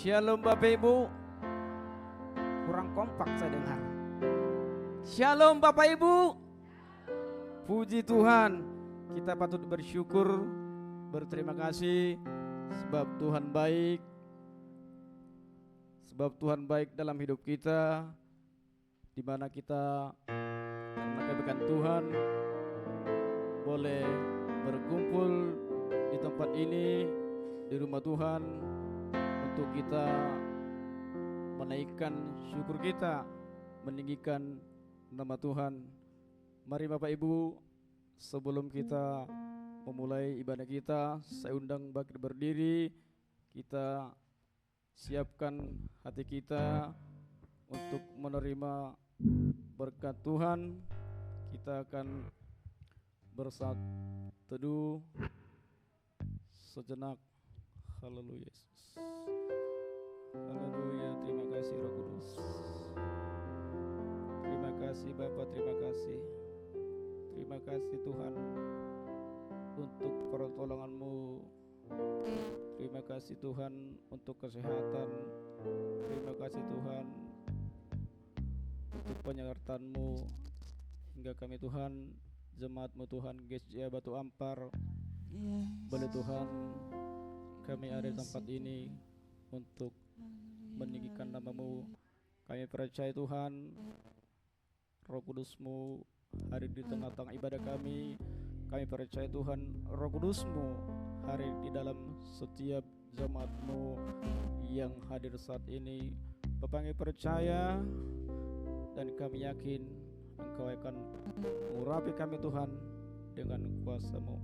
Shalom Bapak Ibu. Kurang kompak saya dengar. Shalom Bapak Ibu. Puji Tuhan. Kita patut bersyukur, berterima kasih sebab Tuhan baik. Sebab Tuhan baik dalam hidup kita, di mana kita karena kebaikan Tuhan boleh berkumpul di tempat ini, di rumah Tuhan, untuk kita menaikkan syukur kita, meninggikan nama Tuhan. Mari Bapak Ibu, sebelum kita memulai ibadah kita, saya undang bagi berdiri. Kita siapkan hati kita untuk menerima berkat Tuhan. Kita akan bersatu teduh sejenak. Haleluya Yesus. Haleluya, terima kasih Roh Kudus. Terima kasih Bapa, terima kasih. Terima kasih Tuhan untuk pertolongan-Mu. Terima kasih Tuhan untuk kesehatan. Terima kasih Tuhan untuk penyertaan-Mu. Hingga kami Tuhan, jemaat-Mu Tuhan, GSJ Batu Ampar, boleh Tuhan kami ada di tempat ini untuk meninggikan nama-Mu. Kami percaya Tuhan, Roh Kudus-Mu hadir di tengah-tengah ibadah kami. Kami percaya Tuhan, Roh Kudus-Mu hadir di dalam setiap jemaat-Mu yang hadir saat ini. Bapak, kami percaya dan kami yakin Engkau akan mengurapi kami Tuhan dengan kuasa-Mu.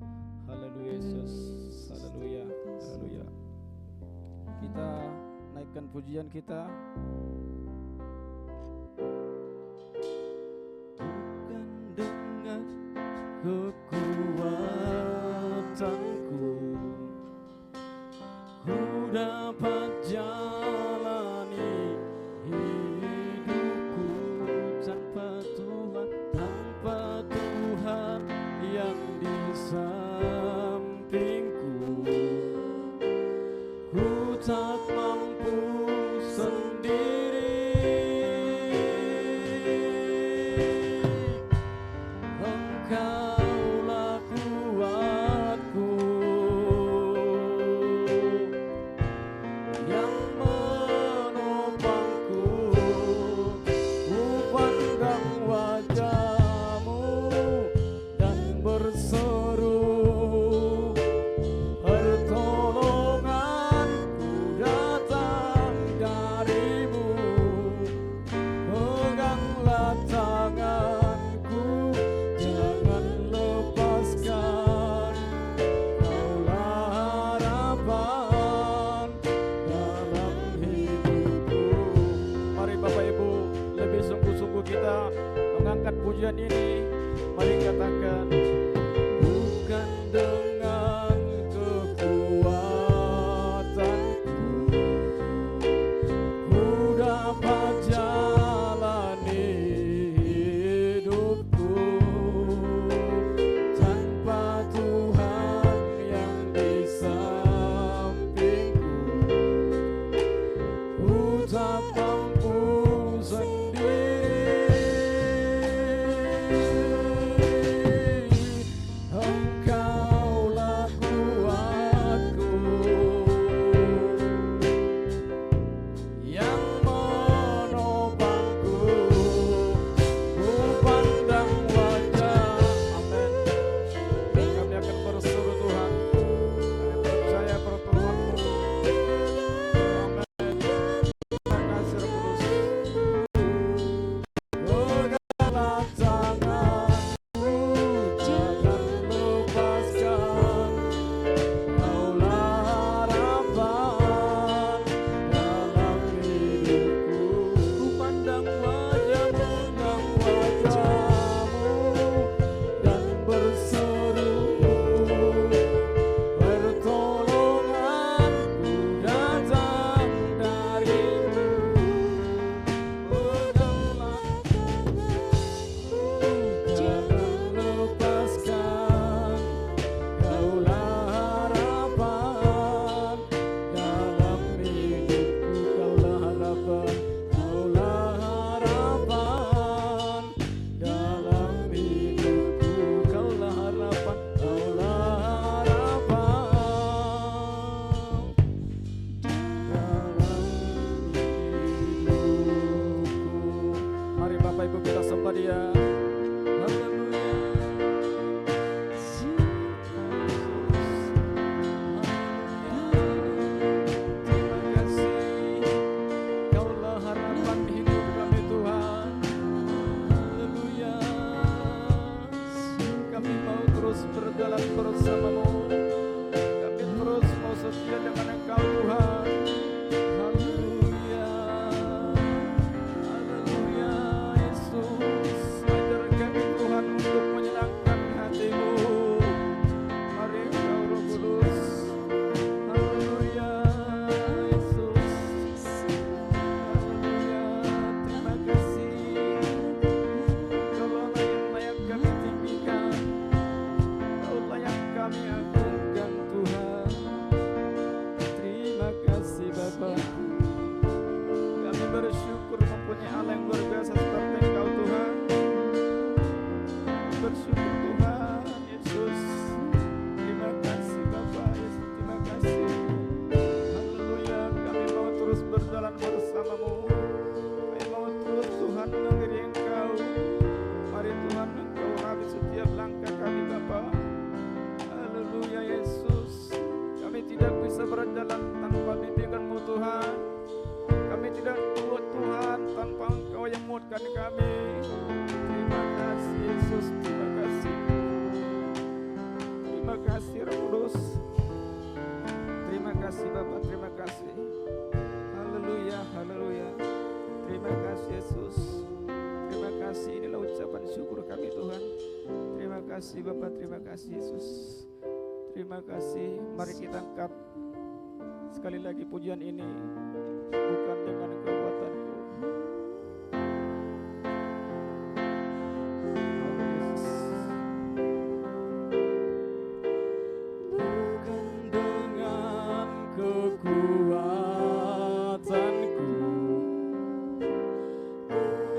Haleluya Yesus, haleluya, haleluya. Kita naikkan pujian kita. Bukan dengan kekuatanku ku dapat jalani hidupku tanpa Tuhan, tanpa Tuhan yang di sampingku. Ku tak mampu sendiri. Engkaulah kuatku yang menopangku. Ku pandang wajah-Mu dan berseru, pertolonganku datang dari Yesus. Terima kasih, inilah ucapan syukur kami Tuhan. Terima kasih Bapa, terima kasih Yesus. Terima kasih, mari kita angkat sekali lagi pujian ini, bukan dengan kekuatanku. Bukan dengan kekuatanku, ku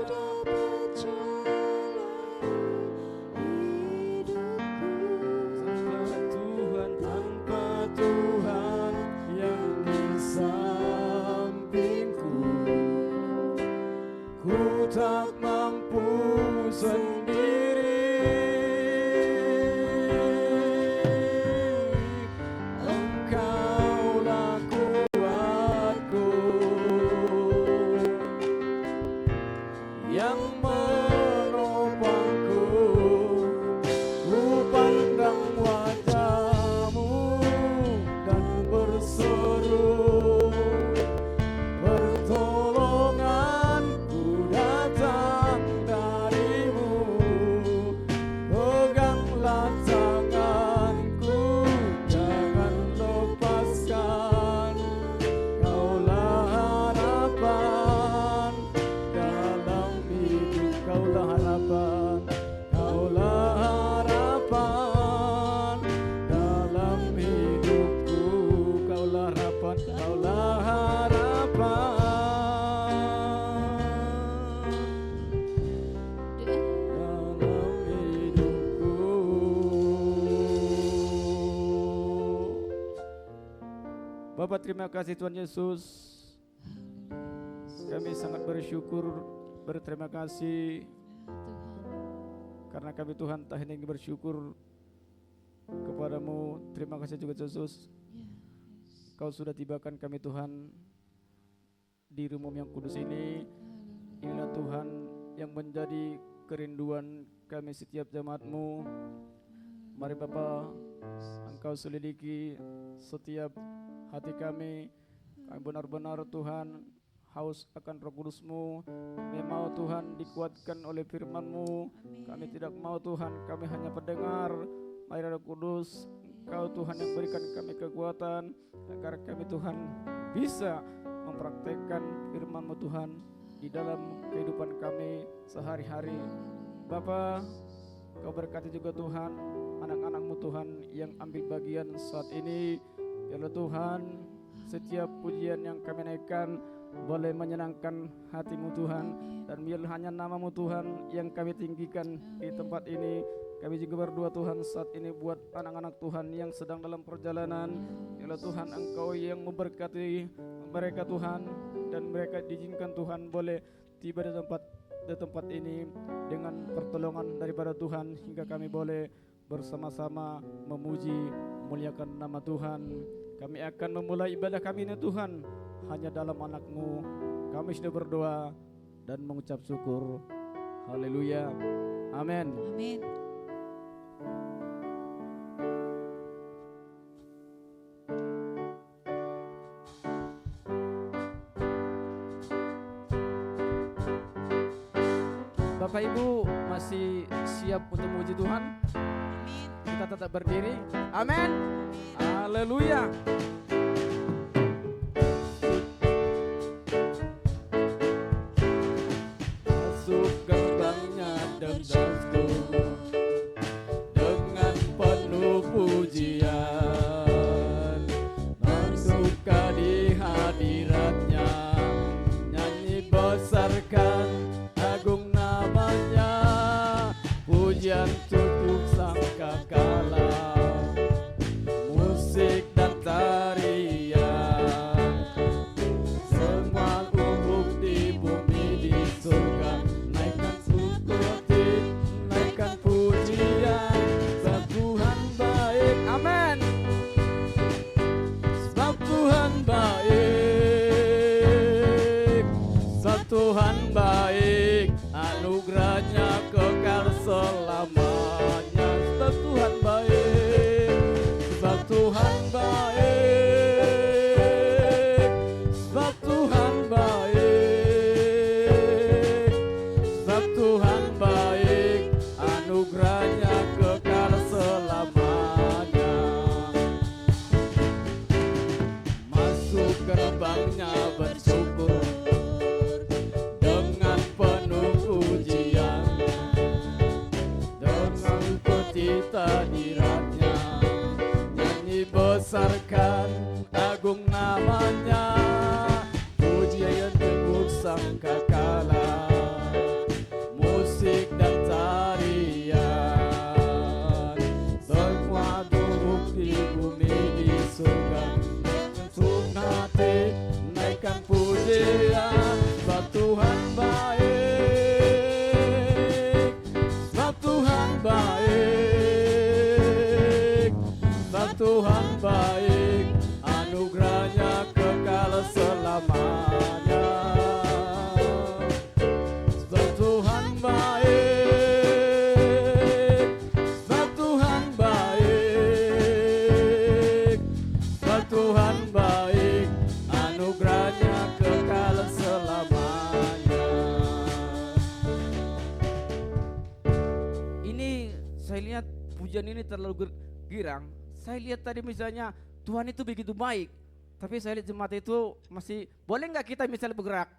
dapat jalani hidupku tanpa Tuhan yang di sampingku. Ku tak mampu sendiri, Engkaulah kuatku yang menopangku. Ku pandang wajah-Mu dan berseru, pertolonganku datang dari-Mu. Peganglah tanganku, jangan lepaskan. Kaulah harapan dalam hidup, Kaulah harapan, Kaulah harapan dalam hidupku. Kaulah harapan, Kaulah harapan dalam hidupku. Bapak, terima kasih Tuhan Yesus. Kami sangat bersyukur, berterima kasih karena kami Tuhan tak hanya ingin bersyukur kepadamu. Terima kasih juga Yesus, Kau sudah tibakan kami Tuhan di rumah yang kudus ini. Inilah Tuhan yang menjadi kerinduan kami setiap jemaat-Mu. Mari Bapa, Engkau selidiki setiap hati kami. Kami benar-benar Tuhan haus akan Roh Kudus-Mu. Kami mau Tuhan dikuatkan oleh firman-Mu. Kami tidak mau Tuhan kami hanya pendengar. Mari Roh Kudus, Engkau Tuhan yang berikan kami kekuatan agar kami Tuhan bisa mempraktekkan firman-Mu Tuhan di dalam kehidupan kami sehari-hari. Bapa, Kau berkati juga Tuhan anak-anak-Mu Tuhan yang ambil bagian saat ini. Ya Tuhan, setiap pujian yang kami naikkan boleh menyenangkan hati-Mu Tuhan, dan biar hanya nama-Mu Tuhan yang kami tinggikan di tempat ini. Kami juga berdoa Tuhan saat ini buat anak-anak Tuhan yang sedang dalam perjalanan. Ya Tuhan, Engkau yang memberkati mereka Tuhan, dan mereka diizinkan Tuhan boleh tiba di tempat ini dengan pertolongan daripada Tuhan, hingga kami boleh bersama-sama memuji, memuliakan nama Tuhan. Kami akan memulai ibadah kami ini Tuhan hanya dalam anak-Mu. Kami sudah berdoa dan mengucap syukur. Haleluya. Amin. Amin. Bapak Ibu masih siap untuk memuji Tuhan? Amin. Kita tetap berdiri. Amin. Haleluya. Masuk gerbangnya dan dalamku dengan penuh pujian, menduka di hadiratnya, nyanyi besarkan agung namanya, pujian tutup sangkakala, musik dan tari gerbangnya bersyukur dengan penuh pujian, dengan petita hadiratnya, nyanyi besarkan agung namanya, pujian teguh sangkakala, musik dan tarian, semua duduk di bumi di surga, untuk hati naikkan pujian, sebab Tuhan baik, sebab Tuhan baik, sebab Tuhan baik, anugerahnya kekal selamanya. Sebab Tuhan baik, sebab Tuhan baik, sebab Tuhan baik, anugerahnya kekal selamanya. Ini saya lihat pujian ini terlalu girang. Saya lihat tadi misalnya Tuhan itu begitu baik, tapi saya lihat jemaat itu masih, boleh nggak kita misalnya bergerak?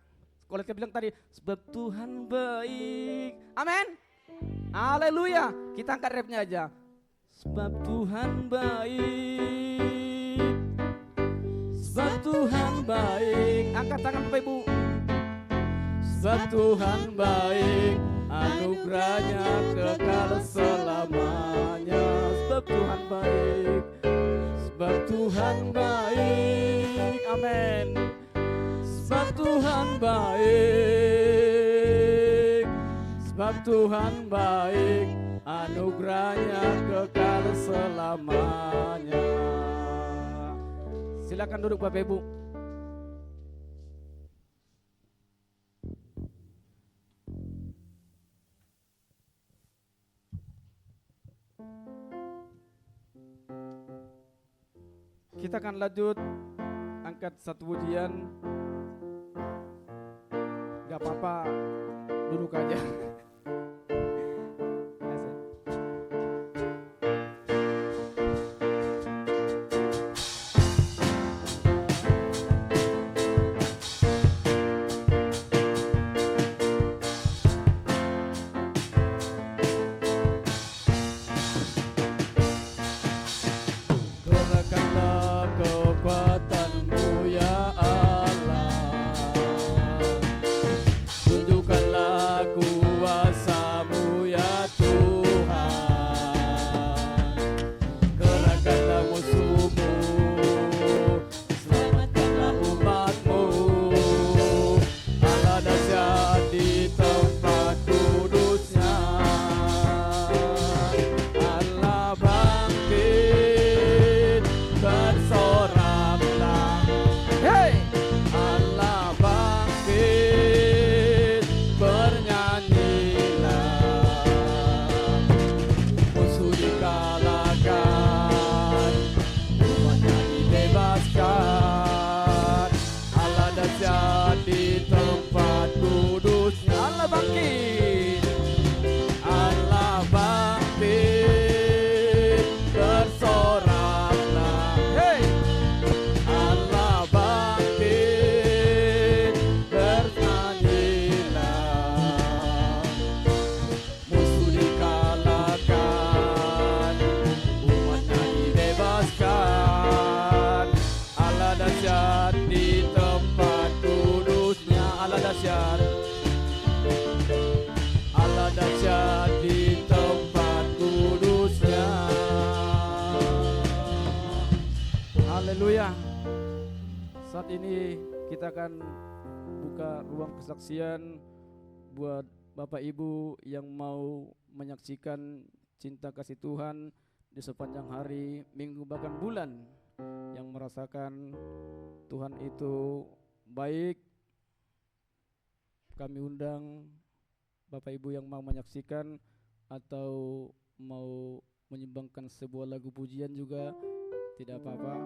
Kalau kita bilang tadi, sebab Tuhan baik, amin, haleluya. Kita angkat rapnya aja, sebab Tuhan baik, sebab Tuhan baik. Angkat tangan Bapak Ibu, sebab Tuhan baik, anugerahnya kekal selamanya. Sebab Tuhan baik, sebab Tuhan baik, amin. Sebab Tuhan baik, sebab Tuhan baik, anugerahnya kekal selamanya. Silakan duduk Bapak Ibu. Kita akan lanjut angkat satu pujian. Gak apa-apa, duduk aja. Gerakkanlah kekuatanmu ya Allah, tunjukkanlah kuasa-Mu ya Tuhan, gerakkanlah musuh-Mu, selamatkanlah umat-Mu, Allah dahsyat di tempat kudus-Nya, Allah bangkit, bersoraklah, hei, Allah bangkit, bernyanyilah, musuh dikalahkan, umatnya dibebaskan, Allah dahsyat di tempat kudus-Nya, Allah bangkit, Allah bangkit, bersoraklah, hei, Allah bangkit, bernyanyilah, musuh dikalahkan, umatnya dibebaskan, Allah dahsyat di tempat kudus-Nya, Allah dahsyat, Allah dahsyat di tempat kudus-Nya. Haleluya. Saat ini kita akan buka ruang kesaksian buat Bapak Ibu yang mau menyaksikan cinta kasih Tuhan di sepanjang hari, minggu, bahkan bulan, yang merasakan Tuhan itu baik. Kami undang Bapak Ibu yang mau menyaksikan atau mau menyumbangkan sebuah lagu pujian juga tidak apa-apa.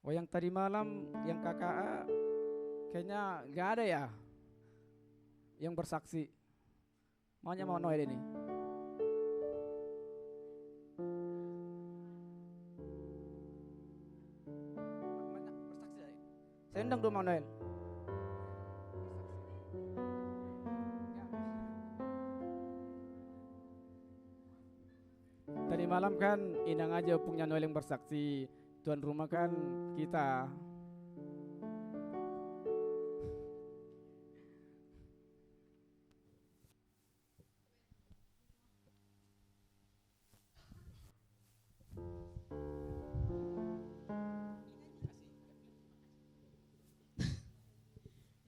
Oh, yang tadi malam yang KKA kayaknya gak ada ya yang bersaksi. Maunya mau Noel ini. undang dong Manuel. Tadi malam kan Inang aja punya Noel yang bersaksi. Tuan rumah kan kita.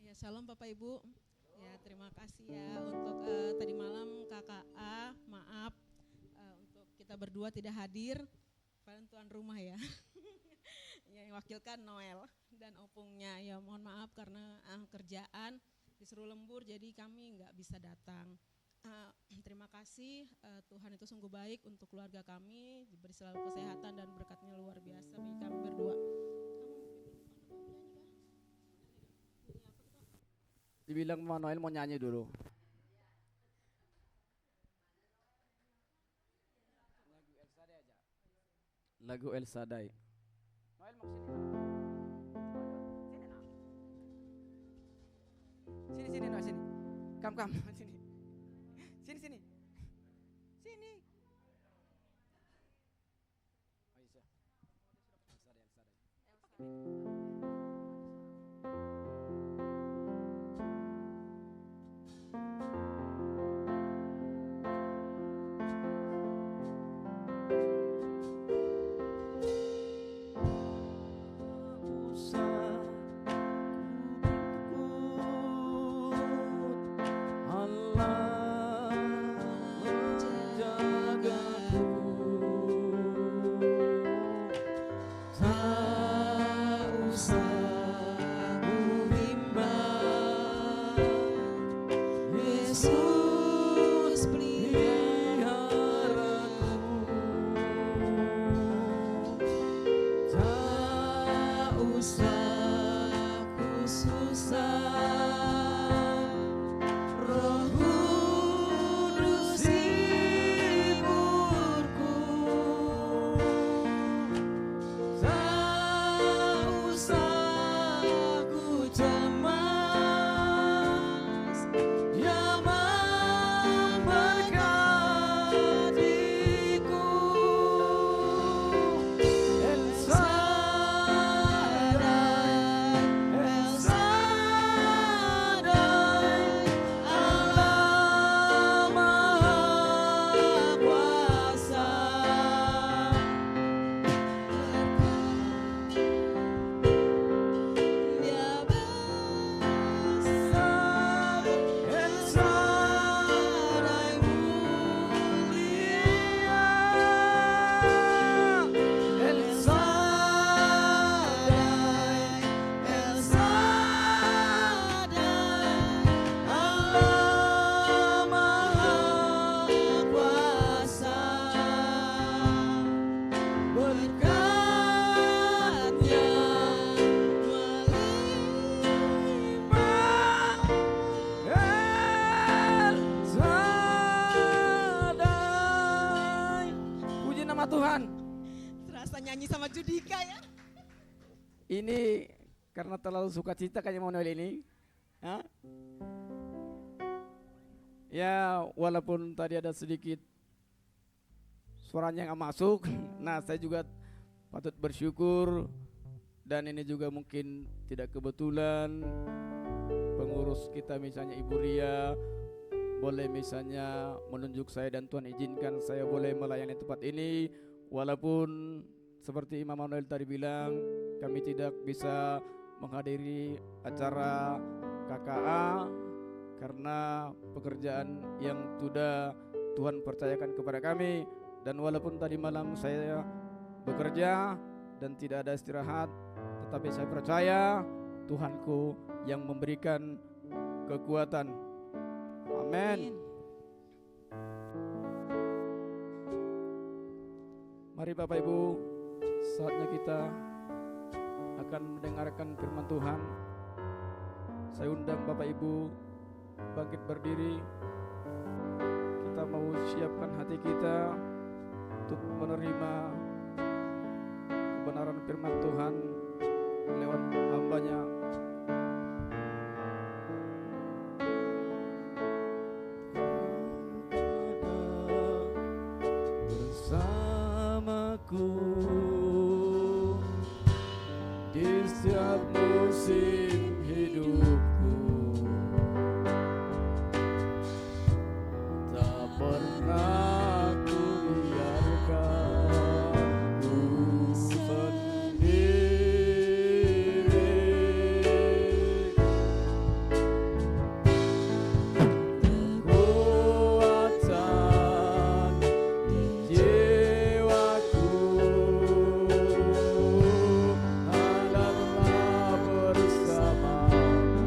Ya, shalom Bapak Ibu. Ya, terima kasih ya untuk tadi malam Kakak A, maaf untuk kita berdua tidak hadir. Padahal tuan rumah ya. Yang wakilkan Noel dan opungnya. Ya, mohon maaf karena kerjaan disuruh lembur jadi kami nggak bisa datang. Terima kasih, Tuhan itu sungguh baik untuk keluarga kami, diberi selalu kesehatan dan berkatnya luar biasa bagi kami berdua. Dibilang Manuel mau nyanyi dulu. Lagu El Shaddai. Noel mau sini. Sini Noel sini. Kam sini. Sini. Sini. Aisyah. El Shaddai. Tuhan. Terasa nyanyi sama Judika ya. Ini karena terlalu suka cita kayaknya Manuel ini. Hah? Ya walaupun tadi ada sedikit suaranya nggak masuk. Nah saya juga patut bersyukur. Dan ini juga mungkin tidak kebetulan. Pengurus kita misalnya Ibu Ria boleh misalnya menunjuk saya dan Tuhan izinkan saya boleh melayani tempat ini. Walaupun seperti Imam Manuel tadi bilang kami tidak bisa menghadiri acara KKA karena pekerjaan yang sudah Tuhan percayakan kepada kami. Dan walaupun tadi malam saya bekerja dan tidak ada istirahat, tetapi saya percaya Tuhanku yang memberikan kekuatan. Amin. Mari Bapak Ibu, saatnya kita akan mendengarkan firman Tuhan. Saya undang Bapak Ibu bangkit berdiri. Kita mau siapkan hati kita untuk menerima kebenaran firman Tuhan lewat hambanya. Bersamaku di setiap musim hidupku, tak pernah ku biarkan ku sendiri. Kekuatan jiwaku adalah bersamamu.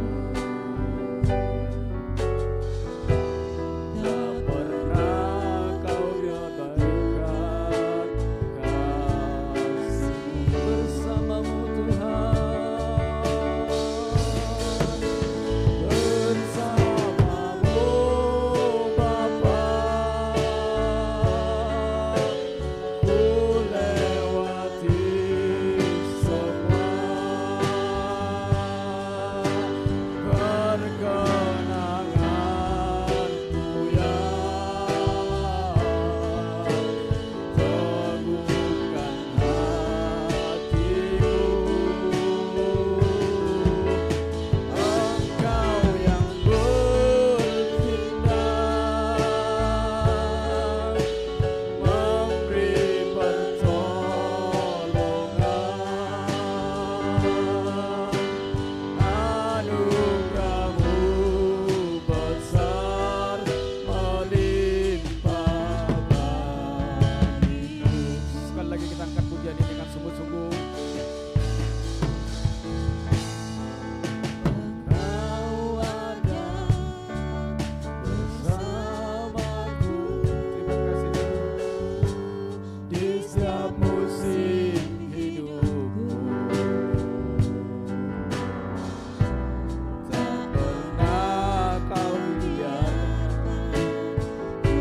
Tak pernah kau biarkan kasih bersamamu Tuhan, bersamamu Bapa, ku lewati semua perkenanganku yang teguhkan hatiku. Engkau yang bertindak, memberi pertolongan, anugerahmu besar melimpah bagiku. Sekali lagi kita angkat pujian ini dengan sungguh-sungguh. Kau ada bersamaku, terima kasih di setiap musim hidupku, tak pernah kau biarkan ku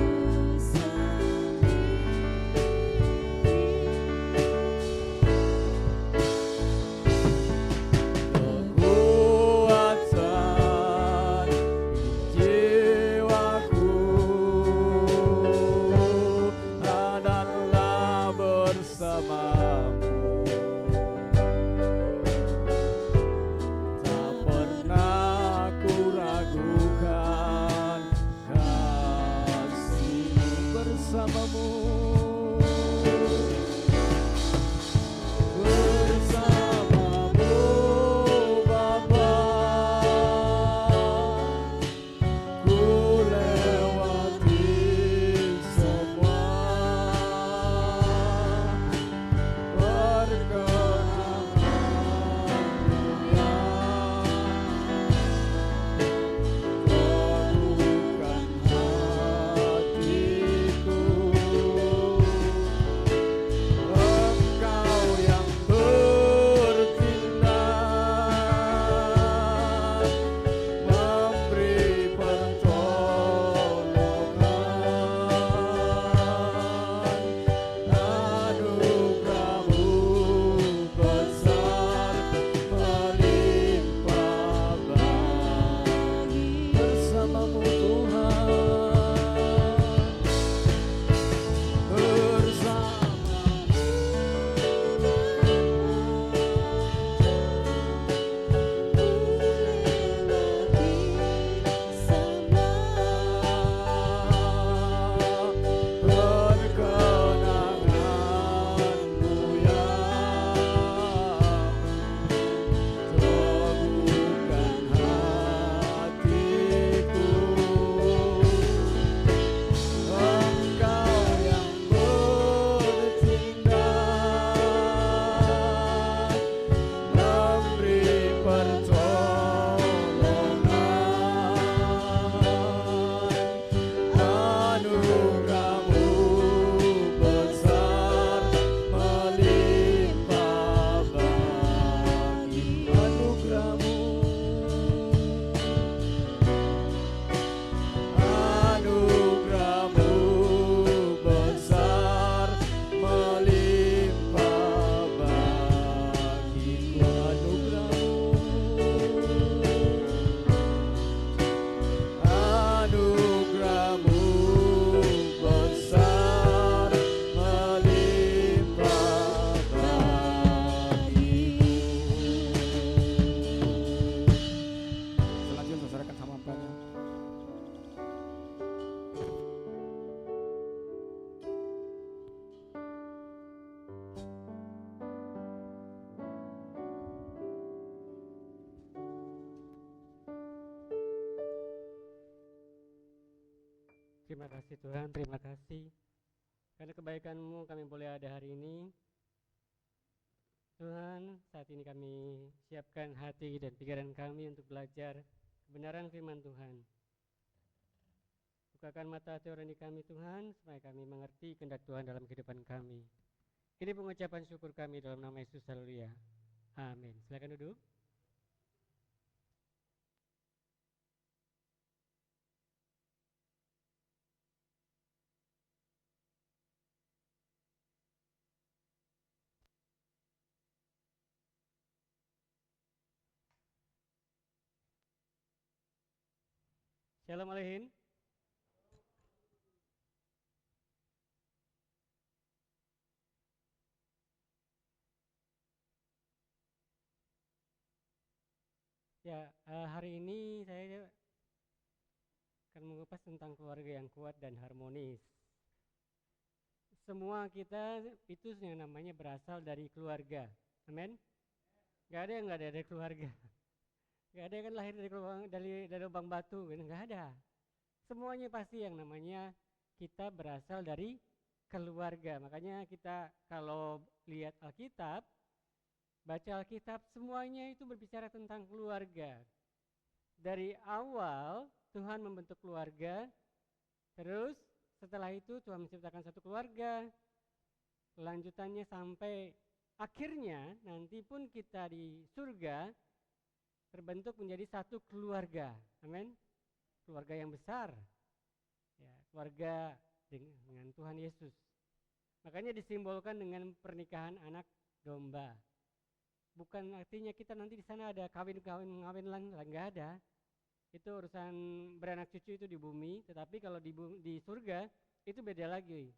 Terima kasih Tuhan, terima kasih. Karena kebaikan-Mu kami boleh ada hari ini. Tuhan, saat ini kami siapkan hati dan pikiran kami untuk belajar kebenaran firman Tuhan. Bukakan mata hati rohani kami Tuhan, supaya kami mengerti kehendak Tuhan dalam kehidupan kami. Ini pengucapan syukur kami dalam nama Yesus, haleluya. Amin. Silakan duduk. Shalom Alehin. Ya, hari ini saya akan mengupas tentang keluarga yang kuat dan harmonis. Semua kita itu yang namanya berasal dari keluarga. Amin. Gak ada yang gak ada dari keluarga. Gak ada yang kan lahir dari lubang batu, gak ada. Semuanya pasti yang namanya kita berasal dari keluarga. Makanya kita kalau lihat Alkitab, baca Alkitab, semuanya itu berbicara tentang keluarga. Dari awal Tuhan membentuk keluarga, terus setelah itu Tuhan menciptakan satu keluarga, lanjutannya sampai akhirnya nanti pun kita di surga terbentuk menjadi satu keluarga. Amin. Keluarga yang besar. Ya, keluarga dengan Tuhan Yesus. Makanya disimbolkan dengan pernikahan anak domba. Bukan artinya kita nanti di sana ada kawin lah, nggak ada. Itu urusan beranak cucu itu di bumi, tetapi kalau di surga itu beda lagi.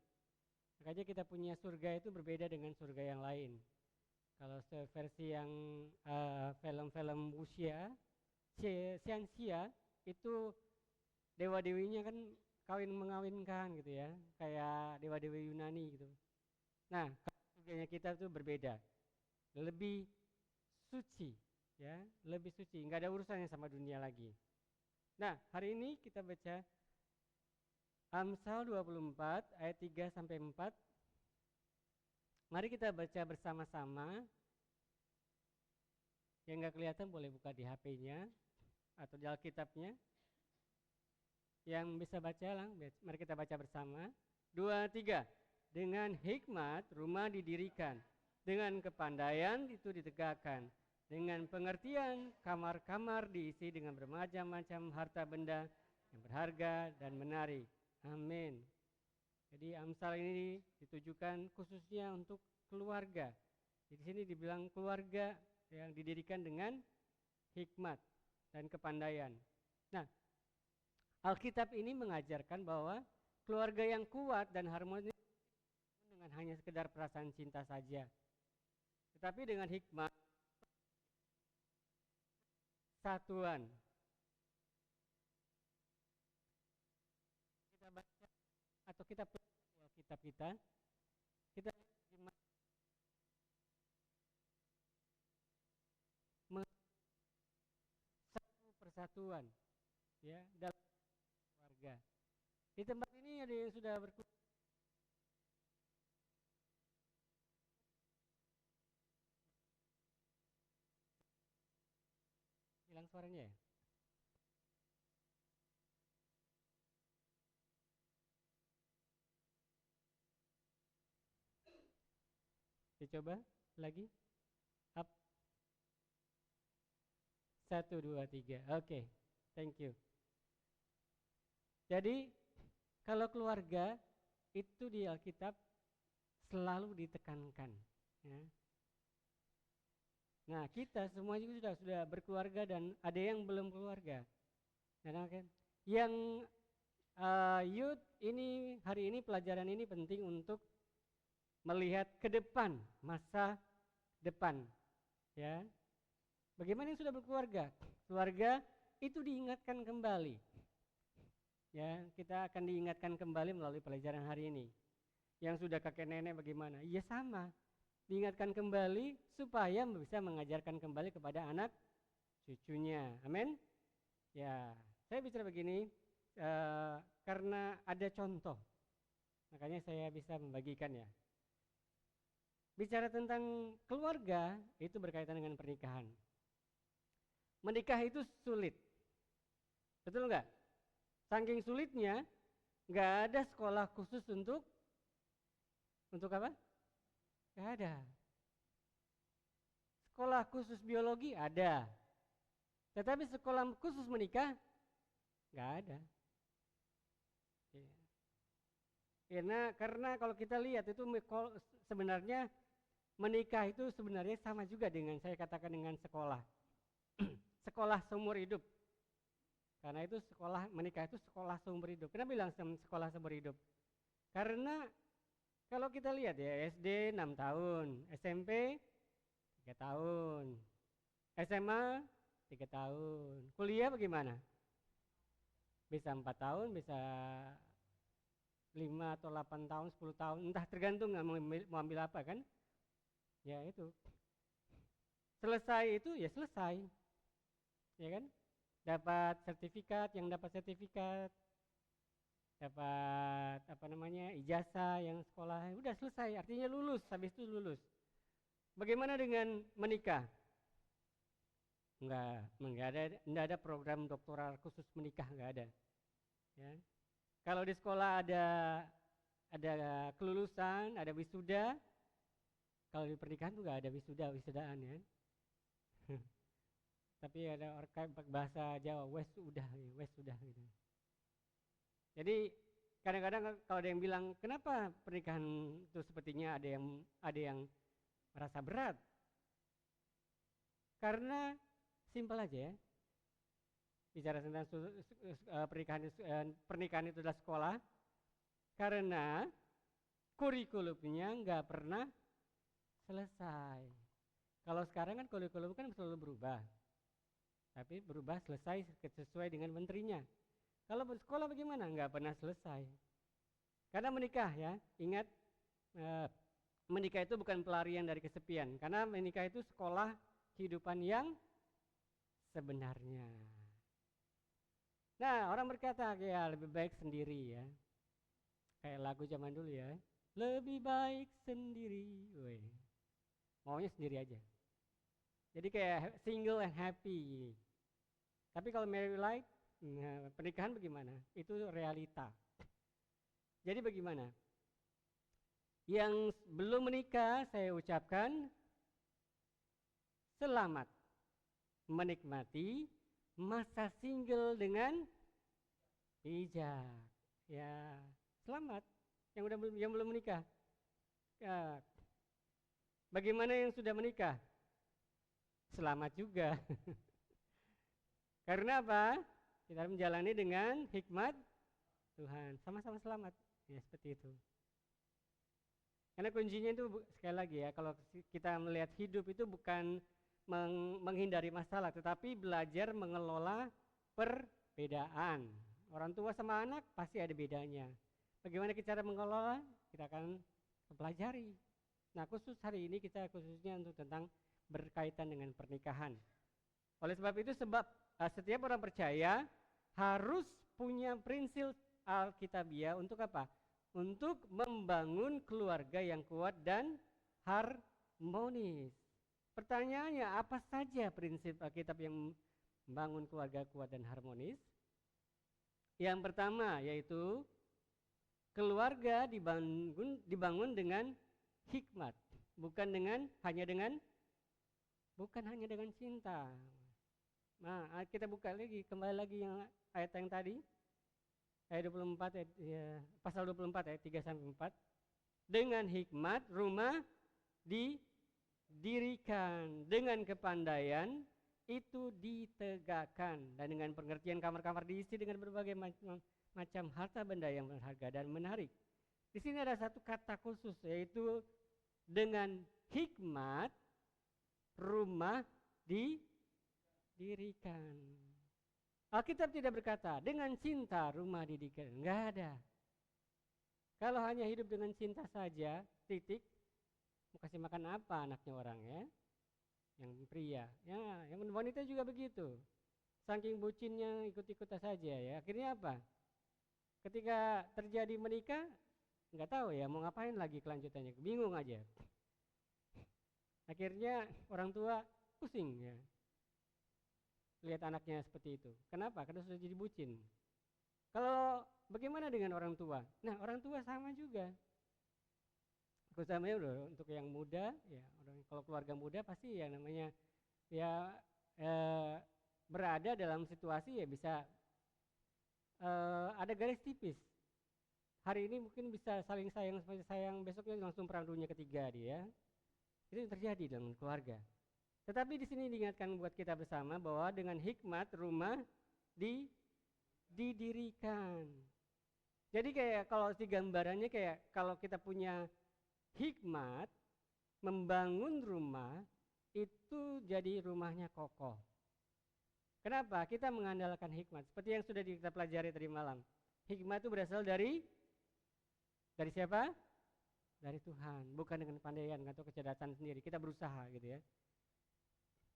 Makanya kita punya surga itu berbeda dengan surga yang lain. Kalau versi yang film-film Wuxia, Xianxia itu dewa-dewinya kan mengawinkan gitu ya, kayak dewa-dewi Yunani gitu. Nah, surganya kita itu berbeda, lebih suci, ya, lebih suci, nggak ada urusannya sama dunia lagi. Nah, hari ini kita baca Amsal 24 ayat 3 sampai 4. Mari kita baca bersama-sama. Yang nggak kelihatan boleh buka di HP-nya atau di Alkitabnya. Yang bisa baca lah, mari kita baca bersama. 2, 3. Dengan hikmat rumah didirikan, dengan kepandaian itu ditegakkan, dengan pengertian kamar-kamar diisi dengan bermacam-macam harta benda yang berharga dan menarik. Amin. Jadi Amsal ini ditujukan khususnya untuk keluarga. Di sini dibilang keluarga yang didirikan dengan hikmat dan kepandaian. Nah, Alkitab ini mengajarkan bahwa keluarga yang kuat dan harmonis dengan hanya sekedar perasaan cinta saja, tetapi dengan hikmat, satuan. Kita baca atau kita pelajari Alkitab kita satu persatuan, ya, dalam keluarga. Di tempat ini ada yang sudah berkeluarga. Hilang suaranya ya? Dicoba lagi. Up. 1, 2, 3. Oke. Thank you. Jadi kalau keluarga itu di Alkitab selalu ditekankan, ya. Nah, kita semua juga sudah berkeluarga dan ada yang belum keluarga. Nah, kan? Yang youth ini hari ini pelajaran ini penting untuk melihat ke depan, masa depan, ya. Bagaimana yang sudah berkeluarga? Keluarga itu diingatkan kembali. Ya, kita akan diingatkan kembali melalui pelajaran hari ini. Yang sudah kakek nenek bagaimana? Ya sama. Diingatkan kembali supaya bisa mengajarkan kembali kepada anak cucunya. Amin. Ya, saya bicara begini, karena ada contoh, makanya saya bisa membagikan ya. Bicara tentang keluarga itu berkaitan dengan pernikahan. Menikah itu sulit, betul nggak? Saking sulitnya, nggak ada sekolah khusus untuk apa? Nggak ada. Sekolah khusus biologi ada, tetapi sekolah khusus menikah nggak ada. Karena kalau kita lihat itu sebenarnya menikah itu sebenarnya sama juga dengan saya katakan dengan sekolah. Sekolah seumur hidup. Karena itu menikah itu sekolah seumur hidup. Kenapa bilang sekolah seumur hidup? Karena kalau kita lihat ya, SD 6 tahun, SMP 3 tahun, SMA 3 tahun, kuliah bagaimana? Bisa 4 tahun, bisa 5 atau 8 tahun, 10 tahun, entah tergantung mau ambil apa kan? Ya itu. Selesai itu ya selesai. Ya kan? Dapat sertifikat, yang dapat sertifikat, dapat ijazah yang sekolah, udah selesai, artinya lulus, habis itu lulus. Bagaimana dengan menikah? Enggak ada program doktoral khusus menikah, enggak ada. Ya. Kalau di sekolah ada kelulusan, ada wisuda. Kalau di pernikahan tuh enggak ada wisudaan ya. Tapi ada bahasa Jawa, wes sudah gitu. Jadi kadang-kadang kalau ada yang bilang, kenapa pernikahan itu sepertinya ada yang merasa berat? Karena simpel aja ya. Bicara tentang pernikahan itu adalah sekolah, karena kurikulumnya nggak pernah selesai. Kalau sekarang kan kurikulum kan selalu berubah, tapi berubah selesai sesuai dengan menterinya. Kalau bersekolah bagaimana? Nggak pernah selesai. Karena menikah ya, ingat menikah itu bukan pelarian dari kesepian, karena menikah itu sekolah kehidupan yang sebenarnya. Nah, orang berkata ya lebih baik sendiri ya. Kayak lagu zaman dulu ya. Lebih baik sendiri. Woi. Maunya sendiri aja. Jadi kayak single and happy. Tapi kalau married life, pernikahan bagaimana? Itu realita. Jadi bagaimana? Yang belum menikah saya ucapkan selamat menikmati masa single dengan bijak. Ya, selamat yang belum menikah. Ya. Bagaimana yang sudah menikah? Selamat juga. Karena apa? Kita menjalani dengan hikmat Tuhan. Sama-sama selamat. Ya, seperti itu. Karena kuncinya itu sekali lagi ya, kalau kita melihat hidup itu bukan menghindari masalah, tetapi belajar mengelola perbedaan. Orang tua sama anak pasti ada bedanya. Bagaimana cara mengelola? Kita akan pelajari. Nah, khusus hari ini kita khususnya untuk tentang berkaitan dengan pernikahan. Oleh sebab itu, setiap orang percaya harus punya prinsip Alkitabiah untuk apa? Untuk membangun keluarga yang kuat dan harmonis. Pertanyaannya, apa saja prinsip Alkitab yang membangun keluarga kuat dan harmonis? Yang pertama yaitu keluarga dibangun dengan hikmat, bukan hanya dengan cinta. Nah, kita buka lagi, kembali lagi yang ayat yang tadi. Ayat 24 pasal 24 ayat 3 sampai 4. Dengan hikmat rumah didirikan, dengan kepandaian itu ditegakkan, dan dengan pengertian kamar-kamar diisi dengan berbagai macam harta benda yang berharga dan menarik. Di sini ada satu kata khusus, yaitu dengan hikmat rumah didirikan. Alkitab tidak berkata dengan cinta rumah didirikan, enggak ada. Kalau hanya hidup dengan cinta saja, titik, mau kasih makan apa anaknya orang ya? Yang pria, ya, yang wanita juga begitu. Saking bucinnya ikut-ikutan saja ya. Akhirnya apa? Ketika terjadi menikah, nggak tahu ya mau ngapain lagi kelanjutannya, bingung aja. Akhirnya orang tua pusing ya, lihat anaknya seperti itu. Kenapa? Karena sudah jadi bucin. Kalau bagaimana dengan orang tua? Nah, orang tua sama juga. Khususnya untuk yang muda, ya kalau keluarga muda pasti yang namanya ya berada dalam situasi ya bisa ada garis tipis. Hari ini mungkin bisa saling sayang seperti sayang, besoknya langsung perang dunia ketiga dia. Itu yang terjadi dalam keluarga. Tetapi di sini diingatkan buat kita bersama bahwa dengan hikmat rumah didirikan. Jadi kayak kalau si gambarannya kayak kalau kita punya hikmat membangun rumah itu jadi rumahnya kokoh. Kenapa? Kita mengandalkan hikmat. Seperti yang sudah kita pelajari tadi malam. Hikmat itu berasal dari siapa? Dari Tuhan, bukan dengan pandaian atau kecerdasan sendiri. Kita berusaha gitu ya.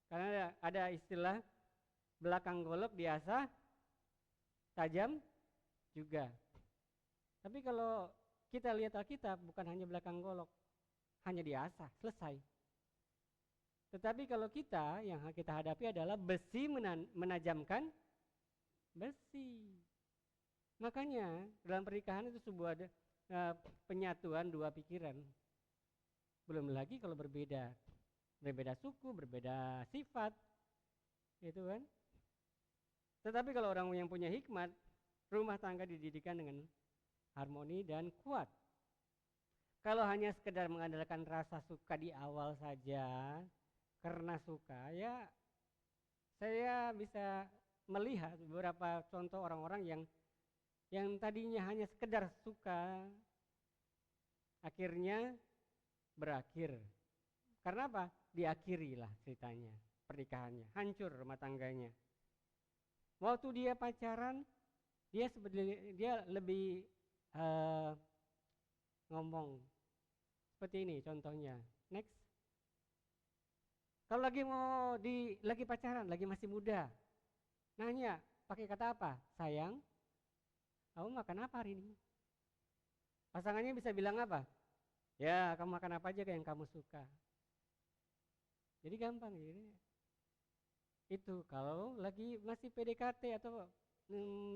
Karena ada istilah belakang golok diasah, tajam juga. Tapi kalau kita lihat Alkitab bukan hanya belakang golok, hanya diasah, selesai. Tetapi kalau kita yang kita hadapi adalah besi menajamkan besi. Makanya dalam pernikahan itu sebuah penyatuan dua pikiran. Belum lagi kalau berbeda suku, berbeda sifat, gitu kan. Tetapi kalau orang yang punya hikmat, rumah tangga dididikan dengan harmoni dan kuat. Kalau hanya sekedar mengandalkan rasa suka di awal saja, karena suka, ya saya bisa melihat beberapa contoh orang-orang yang tadinya hanya sekedar suka, akhirnya berakhir. Karena apa? Diakhirilah ceritanya, pernikahannya, hancur rumah tangganya. Waktu dia pacaran, dia lebih ngomong seperti ini contohnya. Next. Kalau lagi pacaran, lagi masih muda, nanya pakai kata apa? Sayang, kamu makan apa hari ini? Pasangannya bisa bilang apa? Ya, kamu makan apa aja yang kamu suka. Jadi gampang gitu. Itu kalau lagi masih PDKT atau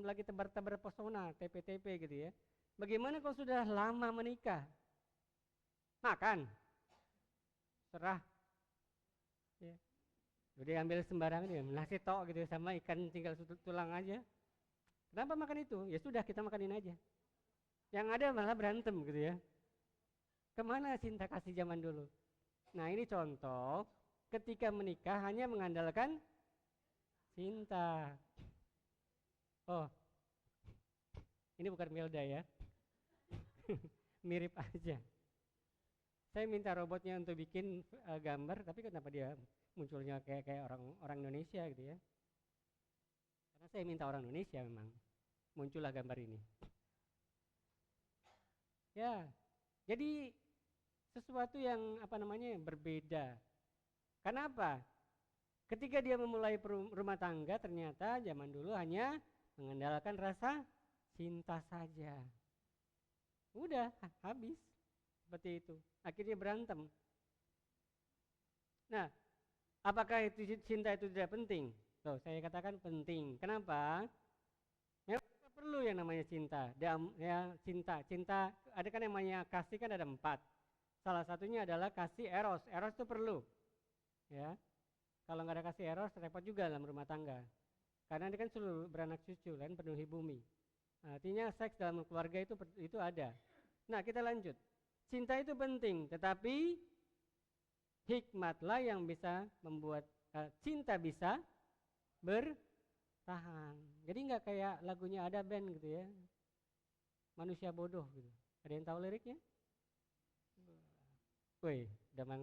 lagi tebar-tebar pesona, TP-TP gitu ya. Bagaimana kalau sudah lama menikah? Makan. Serah. Ya. Udah ambil sembarangan ya, nasi tok gitu sama ikan tinggal tulang aja. Kenapa makan itu? Ya sudah kita makanin aja. Yang ada malah berantem gitu ya. Kemana cinta kasih zaman dulu? Nah ini contoh ketika menikah hanya mengandalkan cinta. Oh, ini bukan Melda ya. Mirip aja. Saya minta robotnya untuk bikin gambar, tapi kenapa dia munculnya kayak orang Indonesia gitu ya? Karena saya minta orang Indonesia memang. Muncullah gambar ini. Ya, jadi sesuatu yang berbeda. Kenapa? Ketika dia memulai rumah tangga ternyata zaman dulu hanya mengandalkan rasa cinta saja. Udah habis seperti itu. Akhirnya berantem. Nah, apakah itu cinta itu tidak penting? Loh, saya katakan penting. Kenapa? Memang kita perlu yang namanya cinta. Cinta ada kan namanya kasih kan ada 4. Salah satunya adalah kasih eros. Eros itu perlu. Ya. Kalau nggak ada kasih eros repot juga dalam rumah tangga. Karena dia kan selalu beranak cucu kan penuhi bumi. Artinya seks dalam keluarga itu ada. Nah, kita lanjut. Cinta itu penting, tetapi hikmatlah yang bisa membuat cinta bisa bertahan. Jadi nggak kayak lagunya ada band gitu ya, manusia bodoh gitu. Ada yang tahu liriknya? Woi,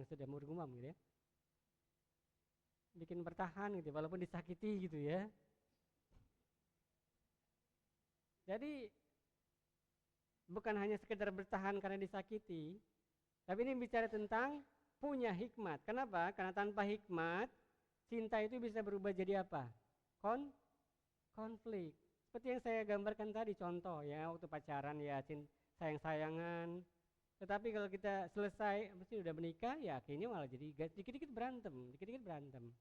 sudah mau gumam gitu ya. Bikin bertahan gitu, walaupun disakiti gitu ya. Jadi bukan hanya sekedar bertahan karena disakiti, tapi ini bicara tentang punya hikmat. Kenapa? Karena tanpa hikmat, cinta itu bisa berubah jadi apa? Konflik. Seperti yang saya gambarkan tadi contoh ya, waktu pacaran ya sayang-sayangan. Tetapi kalau kita selesai, mesti udah menikah ya akhirnya malah jadi dikit-dikit berantem, dikit-dikit berantem.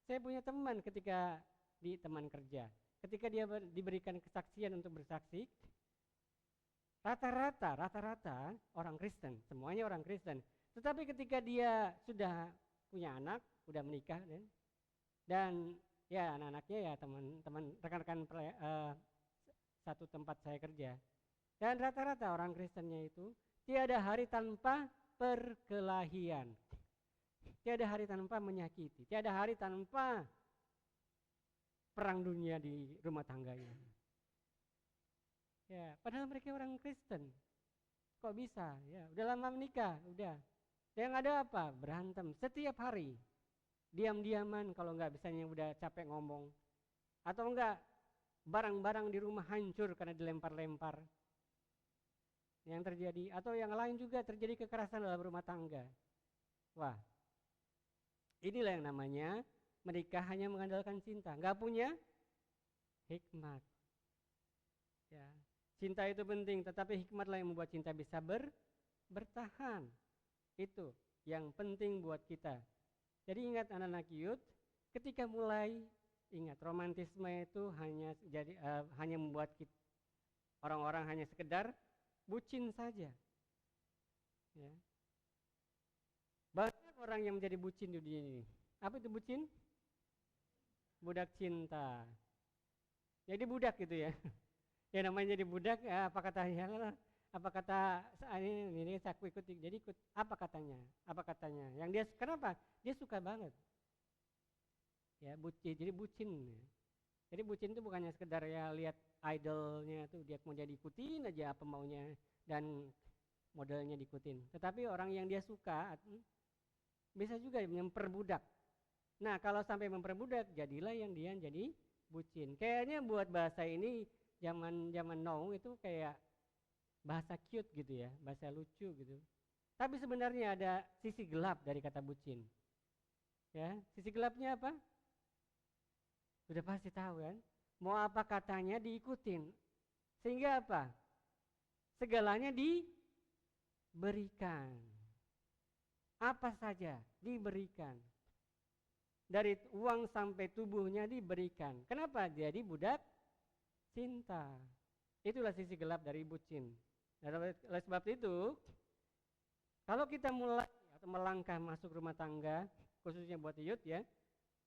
Saya punya teman ketika di teman kerja, ketika dia diberikan kesaksian untuk bersaksi, rata-rata orang Kristen, semuanya orang Kristen. Tetapi ketika dia sudah punya anak, sudah menikah dan ya anak-anaknya ya teman-teman rekan-rekan satu tempat saya kerja. Dan rata-rata orang Kristennya itu tiada hari tanpa perkelahian. Tiada hari tanpa menyakiti, tiada hari tanpa perang dunia di rumah tangganya. Ya, padahal mereka orang Kristen. Kok bisa? Ya, udah lama menikah, udah. Yang ada apa? Berantem setiap hari. Diam-diaman kalau enggak bisanya udah capek ngomong. Atau enggak barang-barang di rumah hancur karena dilempar-lempar. Yang terjadi atau yang lain juga terjadi kekerasan dalam rumah tangga. Wah. Inilah yang namanya menikah hanya mengandalkan cinta, enggak punya hikmat. Ya. Cinta itu penting, tetapi hikmatlah yang membuat cinta bisa bertahan. Itu yang penting buat kita. Jadi ingat anak-anak youth, ketika mulai ingat romantisme itu hanya membuat orang-orang hanya sekedar bucin saja. Ya. Banyak orang yang menjadi bucin di dunia ini. Apa itu bucin? Budak cinta. Jadi budak gitu ya. Ya namanya jadi budak, ya, apa kata ini aku ikut, jadi ikut apa katanya. Yang dia kenapa? Dia suka banget. Ya, jadi bucin. Jadi bucin itu bukannya sekedar ya lihat idolnya tuh dia mau jadi ikutin aja apa maunya dan modelnya diikutin. Tetapi orang yang dia suka bisa juga memperbudak. Nah, kalau sampai memperbudak jadilah yang dia jadi bucin. Kayaknya buat bahasa ini zaman now itu kayak bahasa cute gitu ya, bahasa lucu gitu. Tapi sebenarnya ada sisi gelap dari kata bucin. Ya, sisi gelapnya apa? Sudah pasti tahu kan? Mau apa katanya diikutin. Sehingga apa? Segalanya diberikan. Apa saja diberikan. Dari uang sampai tubuhnya diberikan. Kenapa? Jadi budak cinta. Itulah sisi gelap dari bucin. Dan oleh sebab itu, kalau kita mulai atau melangkah masuk rumah tangga, khususnya buat youth ya,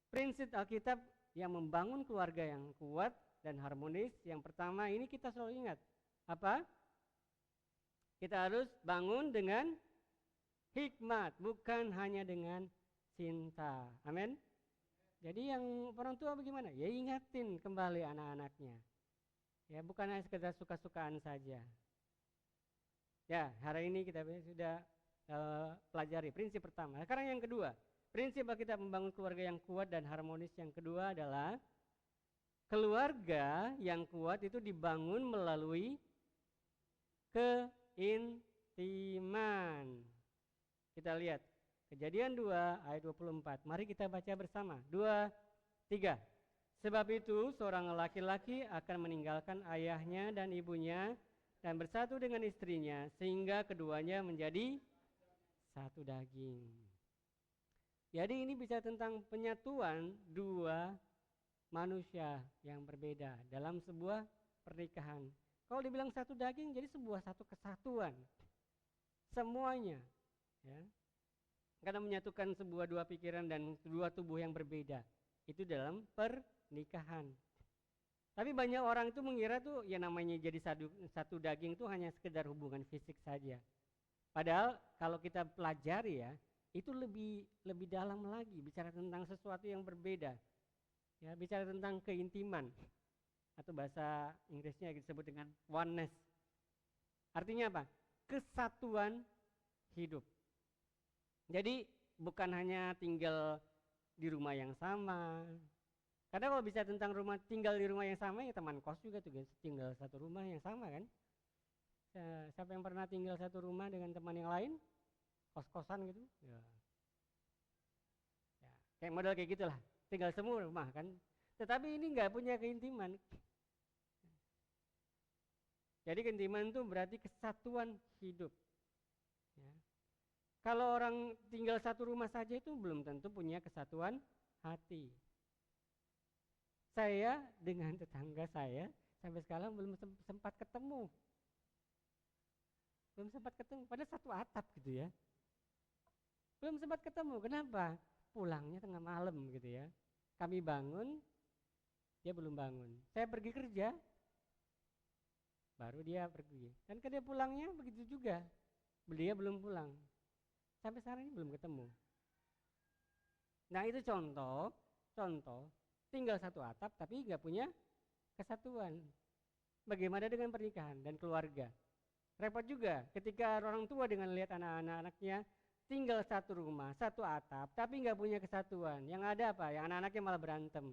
prinsip Alkitab yang membangun keluarga yang kuat dan harmonis, yang pertama ini kita selalu ingat. Apa? Kita harus bangun dengan hikmat, bukan hanya dengan cinta. Amin. Jadi yang orang tua bagaimana? Ya ingatin kembali anak-anaknya. Ya, bukan hanya sekedar suka-sukaan saja. Ya, hari ini kita sudah pelajari prinsip pertama. Sekarang yang kedua, prinsip kita membangun keluarga yang kuat dan harmonis yang kedua adalah keluarga yang kuat itu dibangun melalui keintiman. Kita lihat Kejadian 2 ayat 24. Mari kita baca bersama. 2, 3. Sebab itu seorang laki-laki akan meninggalkan ayahnya dan ibunya dan bersatu dengan istrinya sehingga keduanya menjadi satu daging. Jadi ini bisa tentang penyatuan dua manusia yang berbeda dalam sebuah pernikahan. Kalau dibilang satu daging jadi satu kesatuan. Semuanya ya. Karena menyatukan sebuah dua pikiran dan dua tubuh yang berbeda. Itu dalam pernikahan. Tapi banyak orang itu mengira tuh ya namanya jadi satu daging itu hanya sekedar hubungan fisik saja. Padahal kalau kita pelajari ya, itu lebih dalam lagi, bicara tentang sesuatu yang berbeda. Ya, bicara tentang keintiman. Atau bahasa Inggrisnya disebut dengan oneness. Artinya apa? Kesatuan hidup. Jadi bukan hanya tinggal di rumah yang sama. Karena kalau bisa tentang tinggal di rumah yang sama ya teman kos juga tuh guys, tinggal satu rumah yang sama kan. Siapa yang pernah tinggal satu rumah dengan teman yang lain? Kos-kosan gitu. Ya. Kayak model kayak gitulah, tinggal semua rumah kan. Tetapi ini nggak punya keintiman. Jadi keintiman itu berarti kesatuan hidup. Ya. Kalau orang tinggal satu rumah saja itu belum tentu punya kesatuan hati. Saya dengan tetangga saya sampai sekarang belum sempat ketemu. Belum sempat ketemu, padahal satu atap gitu ya. Belum sempat ketemu, kenapa? Pulangnya tengah malam gitu ya. Kami bangun, dia belum bangun. Saya pergi kerja, baru dia pergi. Dan dia pulangnya begitu juga. Dia belum pulang. Sampai sekarang ini belum ketemu. Nah itu contoh tinggal satu atap tapi nggak punya kesatuan. Bagaimana dengan pernikahan dan keluarga? Repot juga ketika orang tua dengan lihat anak-anaknya tinggal satu rumah, satu atap, tapi nggak punya kesatuan. Yang ada apa? Yang anak-anaknya malah berantem.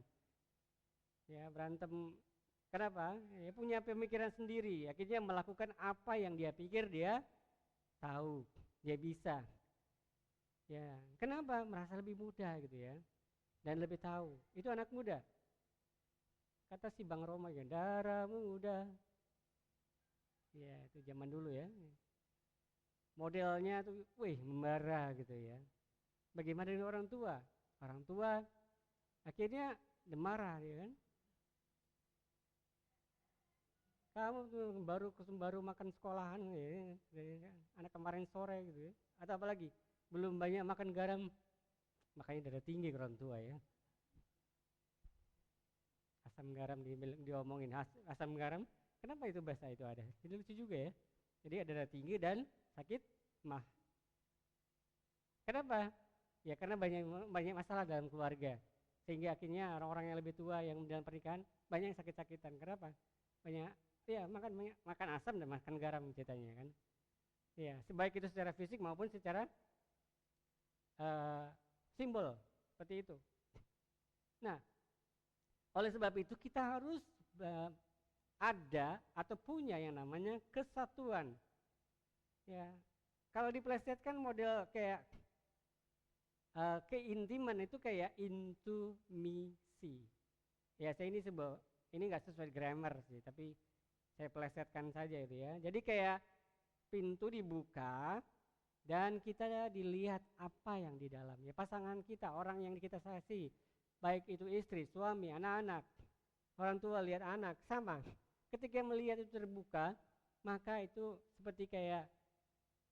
Ya berantem. Kenapa? Ya, punya pemikiran sendiri. Akhirnya melakukan apa yang dia pikir dia tahu, dia bisa. Ya, kenapa? Merasa lebih muda gitu ya. Dan lebih tahu. Itu anak muda. Kata si Bang Roma ya, darah muda. Ya, itu zaman dulu ya. Modelnya tuh, wih, membara gitu ya. Bagaimana dengan orang tua? Orang tua akhirnya marah ya kan. Kamu tuh baru makan sekolahan ya, anak kemarin sore gitu ya. Atau apalagi belum banyak makan garam, makanya darah tinggi orang tua ya. Asam garam diomongin asam garam, kenapa itu bahasa itu ada? Jadi lucu juga ya. Jadi ada darah tinggi dan sakit mah. Kenapa? Ya karena banyak masalah dalam keluarga. Sehingga akhirnya orang-orang yang lebih tua yang dalam pernikahan banyak yang sakit-sakitan. Kenapa? Banyak ya makan asam dan makan garam ceritanya kan. Ya, sebaik itu secara fisik maupun secara simbol seperti itu. Nah, oleh sebab itu kita harus ada atau punya yang namanya kesatuan. Ya, kalau diplesetkan model kayak keintiman itu kayak intimisi. Ya, saya ini nggak sesuai grammar sih, tapi saya plesetkan saja itu ya. Jadi kayak pintu dibuka dan kita dilihat apa yang di dalamnya. Pasangan kita, orang yang kita kasih, baik itu istri, suami, anak-anak, orang tua lihat anak, sama. Ketika melihat itu terbuka, maka itu seperti kayak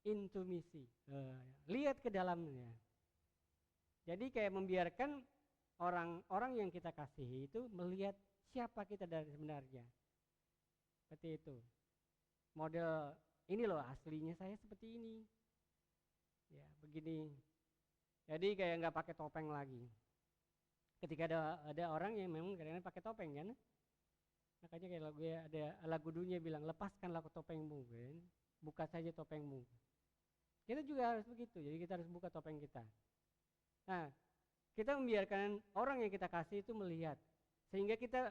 intimisi. Lihat ke dalamnya. Jadi kayak membiarkan orang-orang yang kita kasihi itu melihat siapa kita dari sebenarnya. Seperti itu. Model ini loh aslinya saya seperti ini. Ya, begini. Jadi kayak nggak pakai topeng lagi. Ketika ada orang yang memang kadang-kadang pakai topeng kan. Makanya kayak ada lagu dunia bilang lepaskanlah topengmu kan. Buka saja topengmu. Kita juga harus begitu. Jadi kita harus buka topeng kita. Nah, kita membiarkan orang yang kita kasih itu melihat. Sehingga kita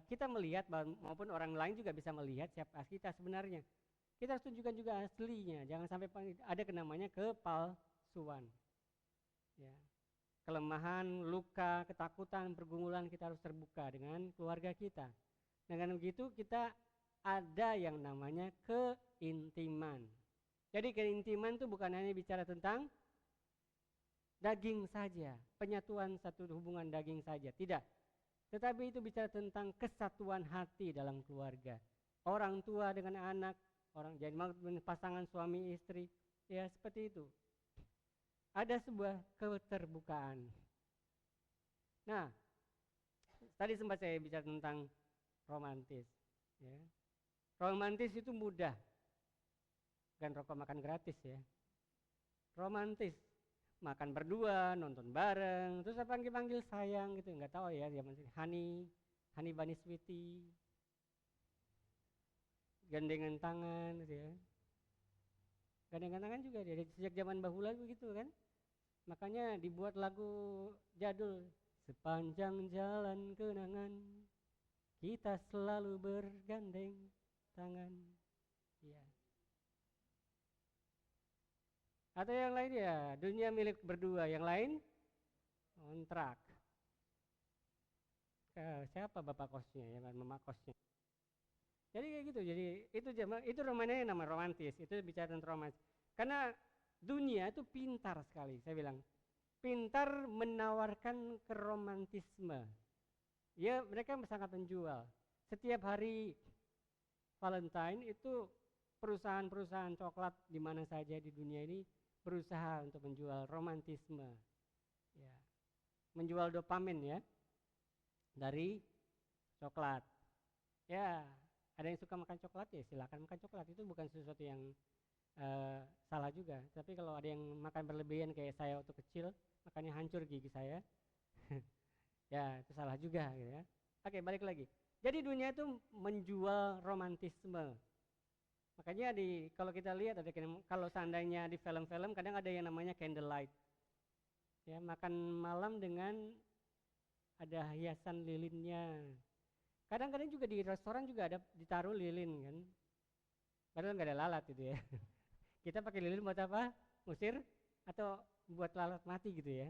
kita melihat maupun orang lain juga bisa melihat siapa kita sebenarnya. Kita harus tunjukkan juga aslinya, jangan sampai ada namanya kepalsuan. Ya. Kelemahan, luka, ketakutan, pergumulan kita harus terbuka dengan keluarga kita. Dengan begitu kita ada yang namanya keintiman. Jadi keintiman itu bukan hanya bicara tentang daging saja, penyatuan satu hubungan daging saja, tidak. Tetapi itu bicara tentang kesatuan hati dalam keluarga. Orang tua dengan anak, jadi pasangan suami istri, ya seperti itu. Ada sebuah keterbukaan. Nah, tadi sempat saya bicara tentang romantis. Ya. Romantis itu mudah, bukan rokok makan gratis ya. Romantis, makan berdua, nonton bareng, terus apa panggil sayang gitu, nggak tahu ya zaman honey bunny sweetie, gandengan tangan gitu ya. Gandengan tangan juga dari sejak zaman bahula begitu kan. Makanya dibuat lagu jadul, sepanjang jalan kenangan kita selalu bergandeng tangan. Ya. Atau yang lain ya, dunia milik berdua, yang lain kontrak. Siapa bapak kosnya ya, mama kosnya. Jadi kayak gitu. Jadi itu namanya nama romantis. Itu bicara tentang romantis. Karena dunia itu pintar sekali, saya bilang. Pintar menawarkan keromantisme. Ya, mereka sangat menjual. Setiap hari Valentine itu perusahaan-perusahaan coklat di mana saja di dunia ini berusaha untuk menjual romantisme. Ya. Menjual dopamin ya dari coklat. Ya, ada yang suka makan coklat ya silakan makan coklat, itu bukan sesuatu yang salah juga. Tapi kalau ada yang makan berlebihan kayak saya waktu kecil, makannya hancur gigi saya, ya itu salah juga gitu ya. Oke, balik lagi. Jadi dunia itu menjual romantisme. Makanya kalau kita lihat ada kalau seandainya di film-film kadang ada yang namanya candlelight. Ya, makan malam dengan ada hiasan lilinnya. Kadang-kadang juga di restoran juga ada ditaruh lilin kan. Padahal nggak ada lalat gitu ya. Kita pakai lilin buat apa? Musir atau buat lalat mati gitu ya.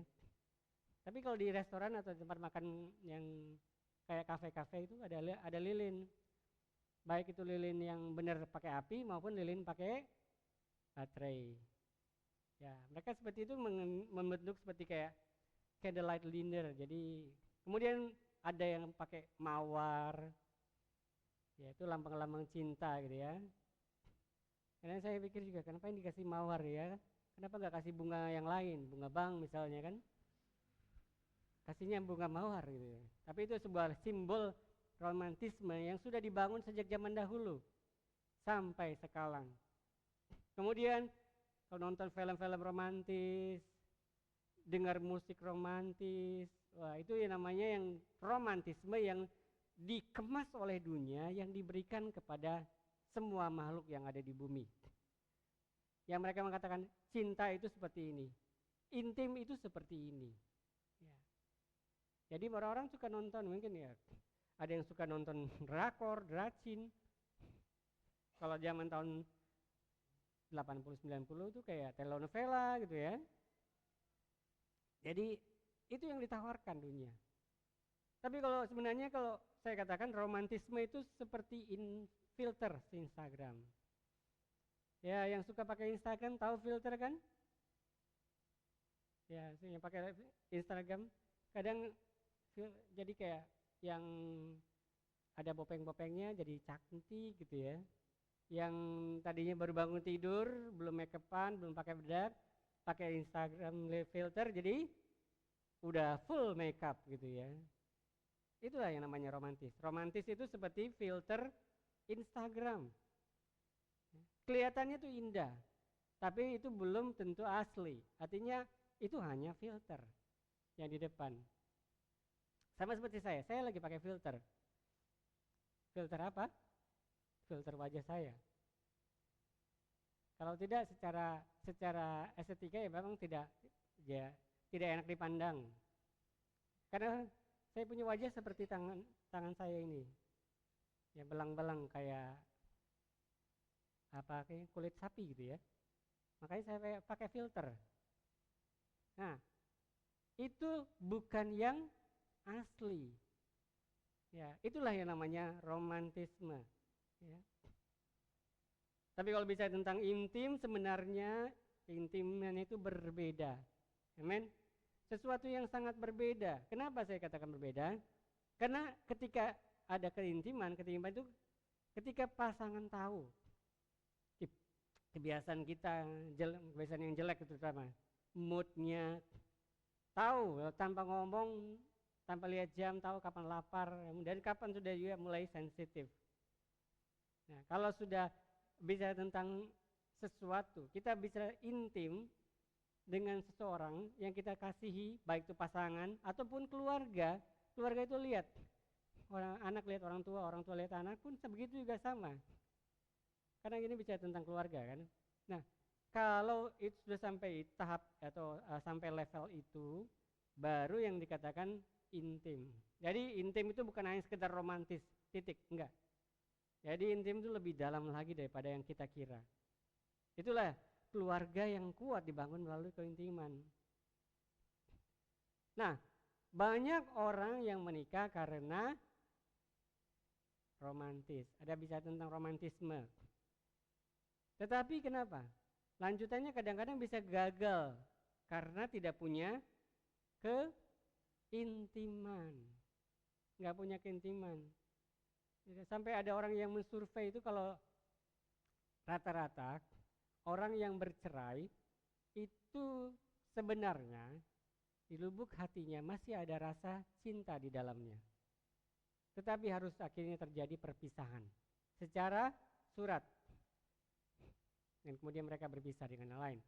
Tapi kalau di restoran atau tempat makan yang kayak kafe-kafe itu ada lilin. Baik itu lilin yang benar pakai api maupun lilin pakai baterai. Ya, mereka seperti itu membentuk seperti kayak candlelight dinner. Jadi kemudian ada yang pakai mawar. Ya, itu lambang-lambang cinta gitu ya. Karena saya pikir juga kenapa ini dikasih mawar ya? Kenapa nggak kasih bunga yang lain, bunga bang misalnya kan? Kasihnya bunga mawar gitu ya. Tapi itu sebuah simbol romantisme yang sudah dibangun sejak zaman dahulu sampai sekarang. Kemudian kalau nonton film-film romantis, dengar musik romantis, wah itu yang namanya yang romantisme yang dikemas oleh dunia yang diberikan kepada semua makhluk yang ada di bumi. Yang mereka mengatakan cinta itu seperti ini, intim itu seperti ini. Ya. Jadi orang-orang suka nonton mungkin ya, ada yang suka nonton drakor, dracin. Kalau zaman tahun 80-90 itu kayak telenovela gitu ya. Jadi itu yang ditawarkan dunia. Tapi kalau sebenarnya kalau saya katakan romantisme itu seperti filter Instagram. Ya, yang suka pakai Instagram tahu filter kan? Ya, yang pakai Instagram kadang jadi kayak yang ada bopeng-bopengnya jadi cantik gitu ya. Yang tadinya baru bangun tidur, belum make upan, belum pakai bedak, pakai Instagram filter jadi udah full makeup gitu ya. Itulah yang namanya romantis. Romantis itu seperti filter Instagram. Kelihatannya tuh indah, tapi itu belum tentu asli. Artinya itu hanya filter yang di depan. Sama seperti saya lagi pakai filter. Filter apa? Filter wajah saya. Kalau tidak secara estetika ya memang tidak enak dipandang. Karena saya punya wajah seperti tangan saya ini. Ya belang-belang kayak kayak kulit sapi gitu ya. Makanya saya pakai filter. Nah, itu bukan yang asli. Ya, itulah yang namanya romantisme. Ya. Tapi kalau bicara tentang intim, sebenarnya intimnya itu berbeda. Amen. Sesuatu yang sangat berbeda. Kenapa saya katakan berbeda? Karena ketika ada keintiman itu ketika pasangan tahu kebiasaan kita, kebiasaan yang jelek itu terutama, moodnya, tahu tanpa ngomong, tanpa lihat jam, tahu kapan lapar, dan kapan sudah juga mulai sensitif. Nah, kalau sudah bicara tentang sesuatu, kita bisa intim dengan seseorang yang kita kasihi, baik itu pasangan ataupun keluarga. Keluarga itu lihat, anak lihat orang tua lihat anak pun begitu juga sama. Karena ini bicara tentang keluarga kan. Nah, kalau itu sudah sampai tahap atau sampai level itu, baru yang dikatakan intim. Jadi intim itu bukan hanya sekedar romantis, titik, enggak. Jadi intim itu lebih dalam lagi daripada yang kita kira. Itulah keluarga yang kuat dibangun melalui keintiman. Nah, banyak orang yang menikah karena romantis, ada bisa tentang romantisme. Tetapi kenapa? Lanjutannya kadang-kadang bisa gagal karena tidak punya keintiman. Nggak punya keintiman. Sampai ada orang yang mensurvei itu kalau rata-rata orang yang bercerai itu sebenarnya di lubuk hatinya masih ada rasa cinta di dalamnya. Tetapi harus akhirnya terjadi perpisahan secara surat. Dan kemudian mereka berpisah dengan yang lain.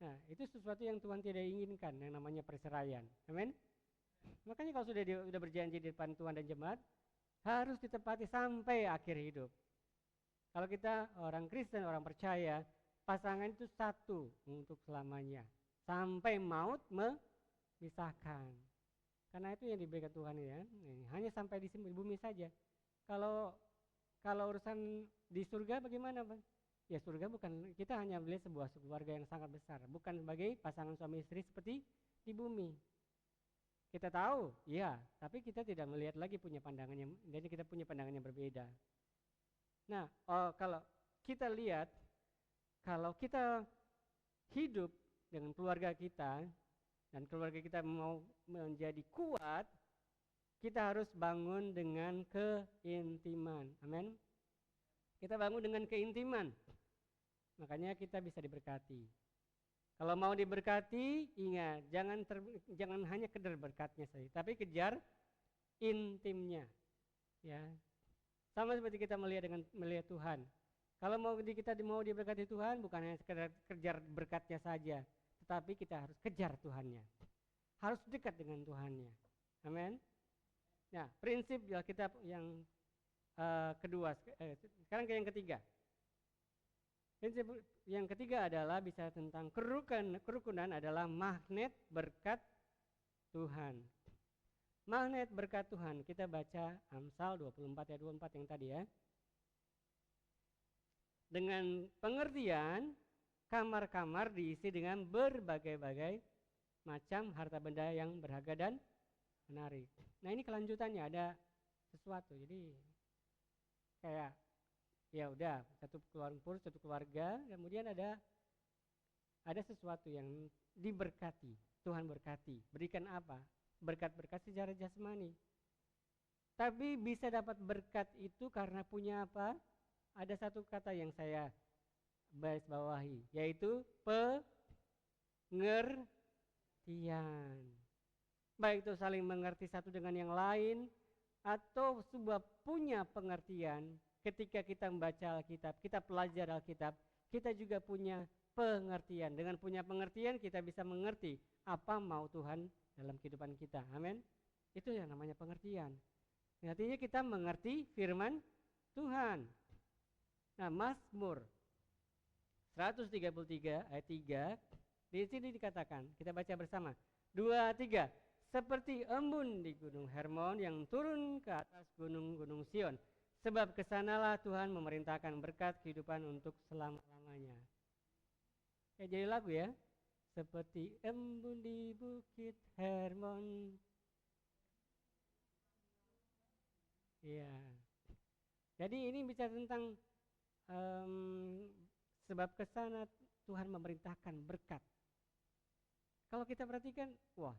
Nah, itu sesuatu yang Tuhan tidak inginkan, yang namanya perceraian. Amin. Makanya kalau sudah berjanji di depan Tuhan dan jemaat, harus ditepati sampai akhir hidup. Kalau kita orang Kristen, orang percaya, pasangan itu satu untuk selamanya. Sampai maut memisahkan. Karena itu yang diberikan Tuhan ya. Hanya sampai di bumi saja. Kalau urusan di surga bagaimana, Bang? Ya surga bukan, kita hanya melihat sebuah keluarga yang sangat besar, bukan sebagai pasangan suami istri seperti di bumi. Kita tahu, ya, tapi kita tidak melihat lagi punya pandangannya, jadi kita punya pandangan yang berbeda. Nah, kalau kita lihat, kalau kita hidup dengan keluarga kita, dan keluarga kita mau menjadi kuat, kita harus bangun dengan keintiman. Amin. Kita bangun dengan keintiman. Makanya kita bisa diberkati. Kalau mau diberkati, ingat, jangan hanya kedar berkatnya saja, tapi kejar intimnya. Ya. Sama seperti kita melihat Tuhan. Kalau kita mau diberkati Tuhan, bukan hanya sekedar kejar berkatnya saja, tetapi kita harus kejar Tuhannya. Harus dekat dengan Tuhannya. Amin. Nah, prinsip Alkitab yang kedua, sekarang ke yang ketiga. Prinsip yang ketiga adalah bisa tentang kerukunan adalah magnet berkat Tuhan. Magnet berkat Tuhan, kita baca Amsal 24 ayat 24 yang tadi ya. Dengan pengertian, kamar-kamar diisi dengan berbagai-bagai macam harta benda yang berharga dan menarik. Nah ini kelanjutannya, ada sesuatu, jadi kayak ya udah satu keluarga, kemudian ada sesuatu yang diberkati, Tuhan berkati, berikan apa? Berkat-berkat secara jasmani. Tapi bisa dapat berkat itu karena punya apa? Ada satu kata yang saya garis bawahi, yaitu pengertian. Baik itu saling mengerti satu dengan yang lain, atau sebuah punya pengertian. Ketika kita membaca Alkitab, kita pelajari Alkitab, kita juga punya pengertian. Dengan punya pengertian kita bisa mengerti apa mau Tuhan dalam kehidupan kita. Amin. Itu yang namanya pengertian. Artinya kita mengerti firman Tuhan. Nah, Mazmur 133 ayat 3 di sini dikatakan, kita baca bersama. 2, 3. Seperti embun di gunung Hermon yang turun ke atas gunung-gunung Sion. Sebab kesanalah Tuhan memerintahkan berkat kehidupan untuk selama-lamanya. Jadi lagu ya. Seperti embun di bukit Hermon. Iya. Jadi ini bicara tentang sebab kesana Tuhan memerintahkan berkat. Kalau kita perhatikan, wah,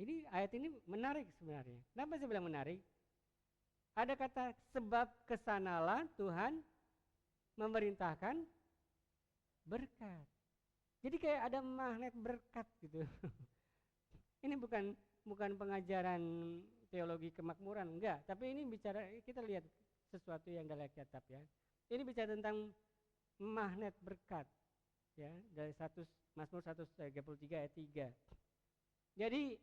ini ayat ini menarik sebenarnya. Kenapa saya bilang menarik? Ada kata sebab kesanalah Tuhan memerintahkan berkat. Jadi kayak ada magnet berkat gitu. Ini bukan pengajaran teologi kemakmuran, enggak. Tapi ini bicara, kita lihat sesuatu yang dalam Alkitab ya. Ini bicara tentang magnet berkat ya, dari Mazmur 133 ayat 3. Jadi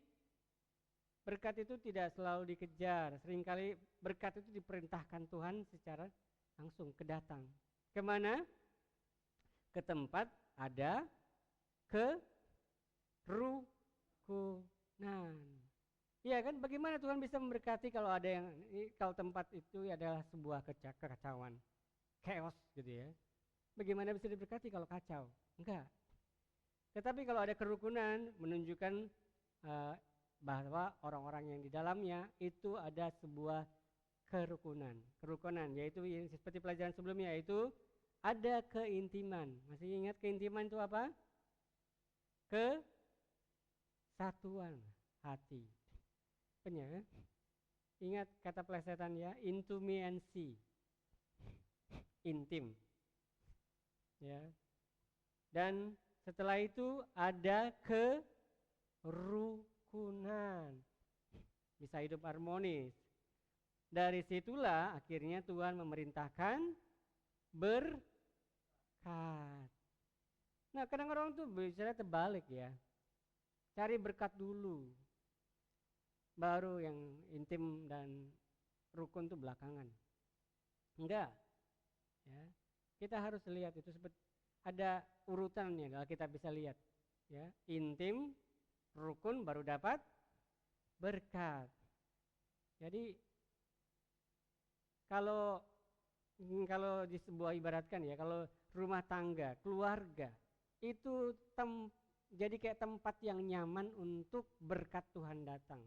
berkat itu tidak selalu dikejar. Seringkali berkat itu diperintahkan Tuhan secara langsung kedatang. Kemana? Ke tempat ada kerukunan. Iya kan? Bagaimana Tuhan bisa memberkati kalau tempat itu adalah sebuah kekacauan, chaos gitu ya? Bagaimana bisa diberkati kalau kacau? Enggak. Tetapi kalau ada kerukunan, menunjukkan bahwa orang-orang yang di dalamnya itu ada sebuah kerukunan yaitu seperti pelajaran sebelumnya, yaitu ada keintiman. Masih ingat keintiman itu apa? Kesatuan hati. Benar? Ingat kata plesetan ya, intimacy, intim. Ya. Dan setelah itu ada kerukunan. Bisa hidup harmonis. Dari situlah akhirnya Tuhan memerintahkan berkat. Nah, kadang orang tuh bicara terbalik ya. Cari berkat dulu. Baru yang intim dan rukun tuh belakangan. Enggak. Ya. Kita harus lihat itu seperti ada urutannya, kalau kita bisa lihat. Ya, intim, rukun baru dapat berkat. Jadi kalau di sebuah ibaratkan ya, kalau rumah tangga, keluarga itu jadi kayak tempat yang nyaman untuk berkat Tuhan datang.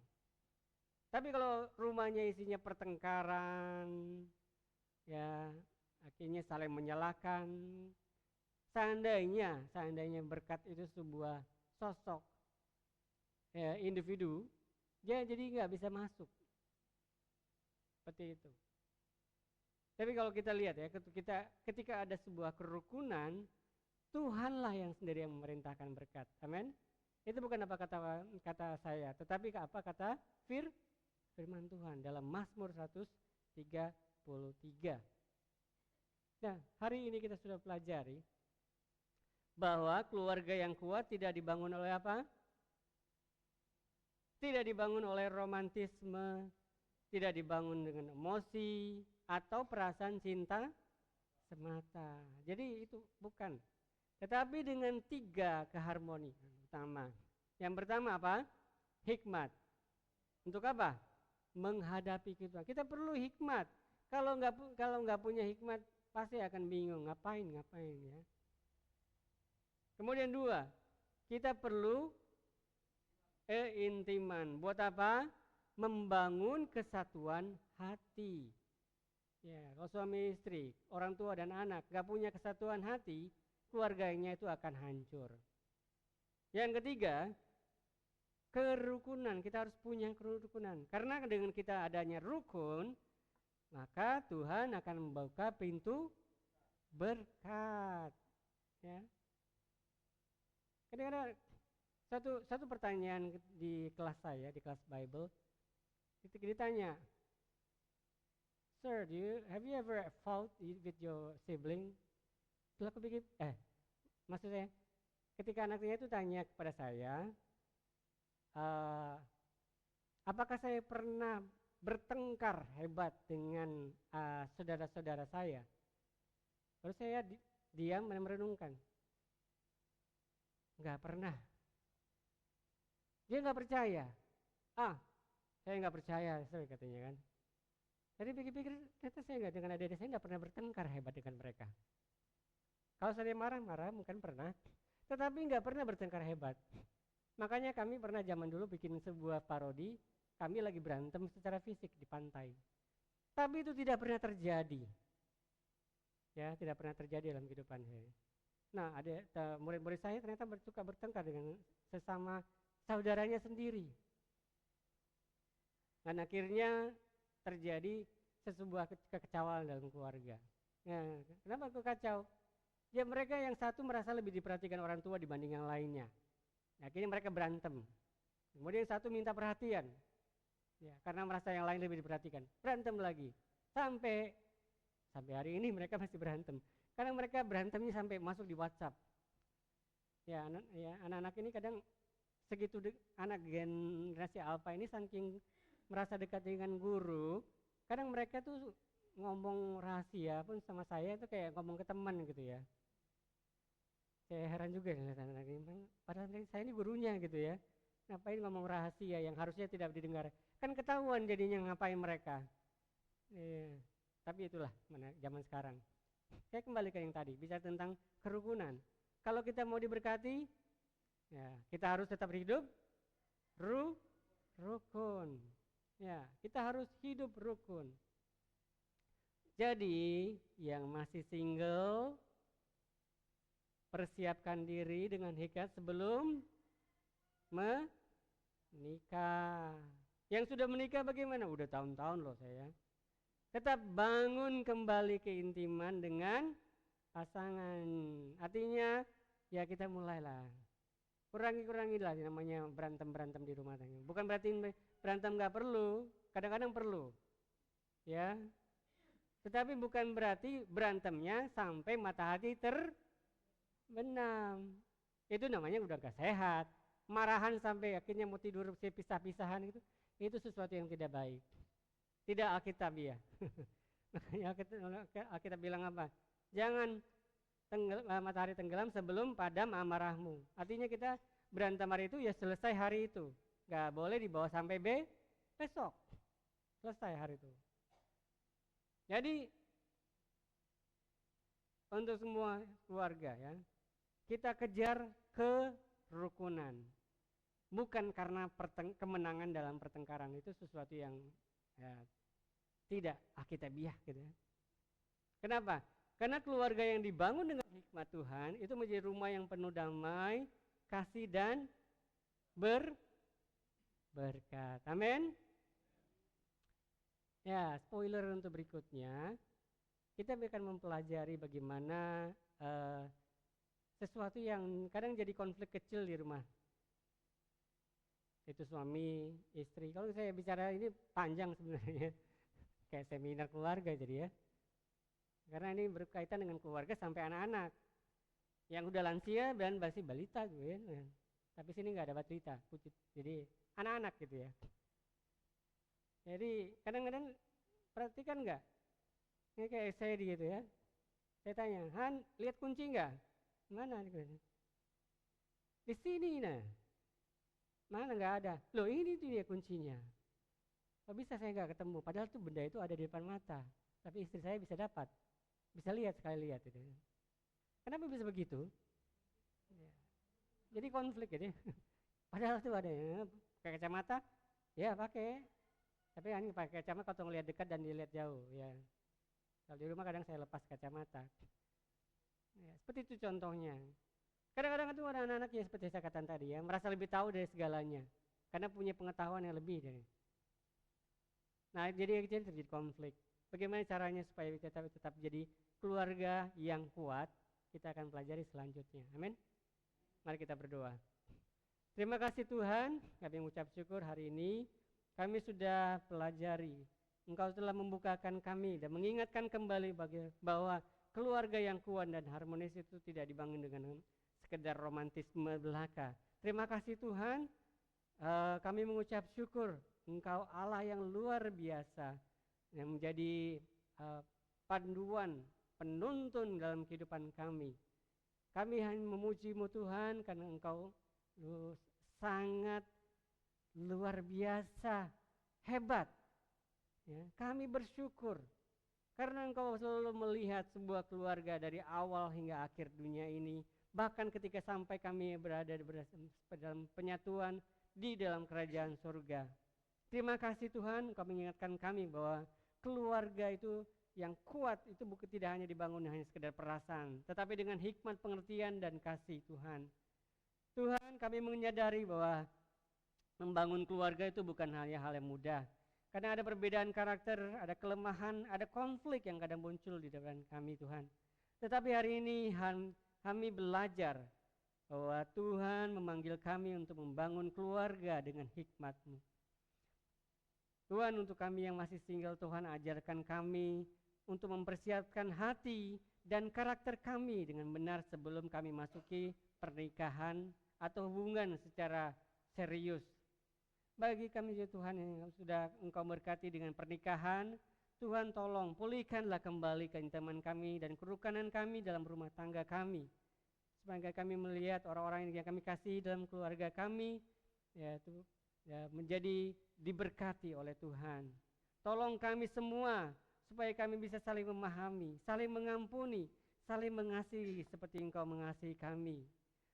Tapi kalau rumahnya isinya pertengkaran, ya akhirnya saling menyalahkan. Seandainya berkat itu sebuah sosok, ya, individu, dia jadi nggak bisa masuk. Seperti itu. Tapi kalau kita lihat ya, ketika ada sebuah kerukunan, Tuhanlah yang sendiri yang memerintahkan berkat. Amin. Itu bukan apa kata saya, tetapi apa kata firman Tuhan dalam Mazmur 133. Nah, hari ini kita sudah pelajari bahwa keluarga yang kuat tidak dibangun oleh apa? Tidak dibangun oleh romantisme, tidak dibangun dengan emosi atau perasaan cinta semata. Jadi itu bukan. Tetapi dengan 3 keharmonian utama. Yang pertama apa? Hikmat. Untuk apa? Menghadapi kita. Kita perlu hikmat. Kalau nggak punya hikmat, pasti akan bingung ngapain ya. Kemudian 2, kita perlu keintiman. Buat apa? Membangun kesatuan hati. Ya, kalau suami istri, orang tua dan anak gak punya kesatuan hati, keluarganya itu akan hancur. Yang ketiga, kerukunan. Kita harus punya kerukunan. Karena dengan kita adanya rukun, maka Tuhan akan membuka pintu berkat. Ya. Kadang-kadang satu pertanyaan di kelas saya, di kelas Bible, ditanya, "Sir, have you ever fought with your sibling?" Setelah aku pikir, maksudnya, ketika anaknya itu tanya kepada saya, apakah saya pernah bertengkar hebat dengan saudara-saudara saya? Lalu saya diam dan merenungkan. Enggak pernah. Dia enggak percaya. Saya enggak percaya, katanya kan. Jadi pikir-pikir, ternyata saya enggak, dengan adik-adik saya enggak pernah bertengkar hebat dengan mereka. Kalau saya marah-marah mungkin pernah, tetapi enggak pernah bertengkar hebat. Makanya kami pernah zaman dulu bikin sebuah parodi, kami lagi berantem secara fisik di pantai. Tapi itu tidak pernah terjadi. Ya, tidak pernah terjadi dalam kehidupan saya. Nah, ada murid-murid saya ternyata suka bertengkar dengan sesama saudaranya sendiri. Dan akhirnya terjadi sebuah kekecewaan dalam keluarga. Nah, kenapa kok kacau? Ya mereka yang satu merasa lebih diperhatikan orang tua dibanding yang lainnya. Nah, akhirnya mereka berantem. Kemudian yang satu minta perhatian. Ya, karena merasa yang lain lebih diperhatikan. Berantem lagi. Sampai hari ini mereka masih berantem. Kadang mereka berantemnya sampai masuk di WhatsApp. Ya, anak-anak ini kadang segitu anak generasi alpha ini saking merasa dekat dengan guru, kadang mereka tuh ngomong rahasia pun sama saya itu kayak ngomong ke teman gitu ya. Saya heran juga dengan anak-anak ini, padahal saya ini gurunya gitu ya. Ngapain ngomong rahasia yang harusnya tidak didengar? Kan ketahuan jadinya ngapain mereka. Tapi itulah zaman sekarang. Saya kembali ke yang tadi, bicara tentang kerukunan. Kalau kita mau diberkati, ya kita harus tetap hidup rukun. Ya, kita harus hidup rukun. Jadi yang masih single, persiapkan diri dengan hikmat sebelum menikah. Yang sudah menikah bagaimana? Udah tahun-tahun loh saya. Tetap bangun kembali keintiman dengan pasangan. Artinya ya kita mulailah. Kurangi-kurangilah namanya berantem-berantem di rumah tangga. Bukan berarti berantem nggak perlu, kadang-kadang perlu. Ya. Tetapi bukan berarti berantemnya sampai mata hati terbenam. Itu namanya udah gak sehat. Marahan sampai akhirnya mau tidur pisah-pisahan itu sesuatu yang tidak baik. Tidak alkitabiah. Makanya Alkitab bilang apa? Jangan matahari tenggelam sebelum padam amarahmu. Artinya kita berantem hari itu ya selesai hari itu. Gak boleh dibawa sampai besok. Selesai hari itu. Jadi untuk semua keluarga ya, kita kejar kerukunan. Bukan karena kemenangan dalam pertengkaran, itu sesuatu yang ya, tidak alkitabiah gitu ya. Kenapa? Karena keluarga yang dibangun dengan hikmat Tuhan itu menjadi rumah yang penuh damai, kasih dan berkat. Amin. Ya, spoiler untuk berikutnya, kita akan mempelajari bagaimana sesuatu yang kadang jadi konflik kecil di rumah. Itu suami, istri. Kalau saya bicara ini panjang sebenarnya, kayak seminar keluarga jadi ya. Karena ini berkaitan dengan keluarga sampai anak-anak. Yang udah lansia dan masih balita gitu ya. Tapi sini nggak ada balita, jadi anak-anak gitu ya. Jadi kadang-kadang perhatikan nggak? Ini kayak saya gitu ya. Saya tanya, Han, lihat kunci nggak? Mana? Di sini nah. Mana nggak ada? Loh ini tuh dia kuncinya. Kok bisa saya nggak ketemu? Padahal tuh benda itu ada di depan mata. Tapi istri saya bisa dapat, bisa lihat sekali lihat itu. Kenapa bisa begitu? Ya. Jadi konflik gitu. Padahal tuh ada ya, pakai kacamata, ya pakai. Tapi ini pakai kacamata kalau ngelihat dekat dan dilihat jauh, ya. Kalau di rumah kadang saya lepas kacamata. Ya, seperti itu contohnya. Kadang-kadang itu ada anak-anak yang seperti saya katakan tadi ya, merasa lebih tahu dari segalanya, karena punya pengetahuan yang lebih dari. Nah, jadi terjadi konflik. Bagaimana caranya supaya kita tetap jadi keluarga yang kuat? Kita akan pelajari selanjutnya. Amin. Mari kita berdoa. Terima kasih Tuhan, kami mengucap syukur hari ini kami sudah pelajari. Engkau telah membukakan kami dan mengingatkan kembali bahwa keluarga yang kuat dan harmonis itu tidak dibangun dengan sekedar romantisme belaka. Terima kasih Tuhan, kami mengucap syukur Engkau Allah yang luar biasa yang menjadi panduan, penuntun dalam kehidupan kami. Kami hanya memuji-Mu Tuhan karena Engkau sangat luar biasa, hebat. Ya, kami bersyukur karena Engkau selalu melihat sebuah keluarga dari awal hingga akhir dunia ini. Bahkan ketika sampai kami berada dalam penyatuan di dalam kerajaan surga. Terima kasih Tuhan, Engkau mengingatkan kami bahwa keluarga itu yang kuat itu bukan tidak hanya dibangun hanya sekedar perasaan, tetapi dengan hikmat pengertian dan kasih Tuhan. Tuhan, kami menyadari bahwa membangun keluarga itu bukan hanya hal yang mudah. Karena ada perbedaan karakter, ada kelemahan, ada konflik yang kadang muncul di depan kami Tuhan. Tetapi hari ini kami belajar bahwa Tuhan memanggil kami untuk membangun keluarga dengan hikmat-Mu. Tuhan, untuk kami yang masih single, Tuhan ajarkan kami untuk mempersiapkan hati dan karakter kami dengan benar sebelum kami masuki pernikahan atau hubungan secara serius. Bagi kami ya Tuhan yang sudah Engkau berkati dengan pernikahan, Tuhan tolong pulihkanlah kembali keintiman kami dan kerukunan kami dalam rumah tangga kami. Supaya kami melihat orang-orang yang kami kasih dalam keluarga kami yaitu menjadi diberkati oleh Tuhan. Tolong kami semua supaya kami bisa saling memahami, saling mengampuni, saling mengasihi seperti Engkau mengasihi kami.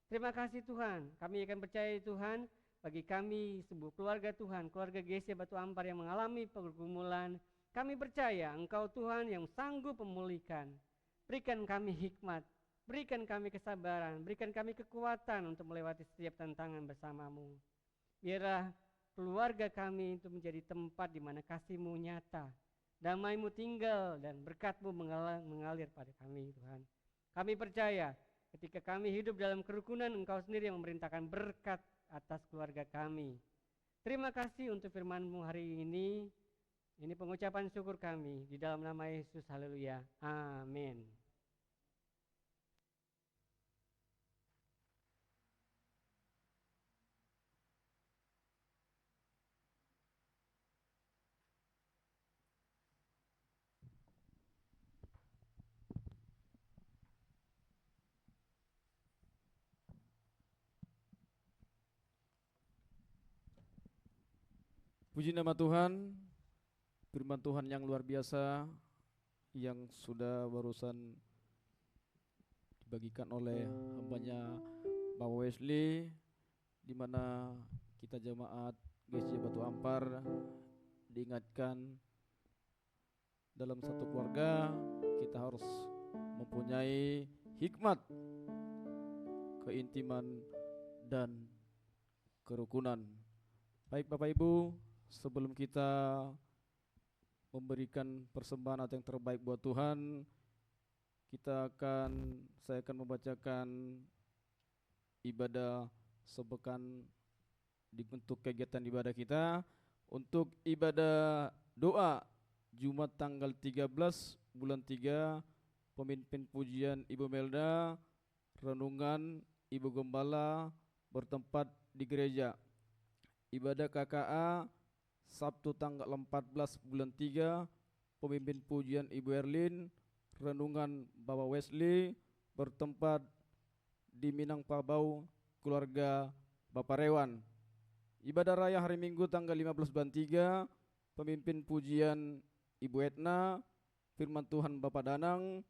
Terima kasih Tuhan, kami akan percaya Tuhan. Bagi kami sebuah keluarga Tuhan, keluarga GC Batu Ampar yang mengalami pergumulan, Kami percaya Engkau Tuhan yang sanggup memulihkan. Berikan kami hikmat, berikan kami kesabaran, berikan kami kekuatan untuk melewati setiap tantangan bersama-Mu. Biarlah keluarga kami itu menjadi tempat di mana kasih-Mu nyata, damai-Mu tinggal, dan berkat-Mu mengalir pada kami, Tuhan. Kami percaya ketika kami hidup dalam kerukunan, Engkau sendiri yang memerintahkan berkat atas keluarga kami. Terima kasih untuk firman-Mu hari ini. Ini pengucapan syukur kami di dalam nama Yesus. Haleluya. Amin. Puji nama Tuhan. Firman Tuhan yang luar biasa yang sudah barusan dibagikan oleh hambanya Bapak Wesley, di mana kita jemaat GSJ Batu Ampar diingatkan dalam satu keluarga kita harus mempunyai hikmat, keintiman, dan kerukunan. Baik Bapak Ibu, sebelum kita memberikan persembahan atau yang terbaik buat Tuhan, saya akan membacakan ibadah sepekan untuk kegiatan ibadah kita. Untuk ibadah doa Jumat tanggal 13 bulan 3, pemimpin pujian Ibu Melda, renungan Ibu Gembala bertempat di gereja. Ibadah KKA Sabtu tanggal 14 bulan 3, pemimpin pujian Ibu Erlin, renungan Bapak Wesley bertempat di Minangkabau, keluarga Bapak Rewan. Ibadah raya hari Minggu tanggal 15 bulan 3, pemimpin pujian Ibu Etna, firman Tuhan Bapak Danang,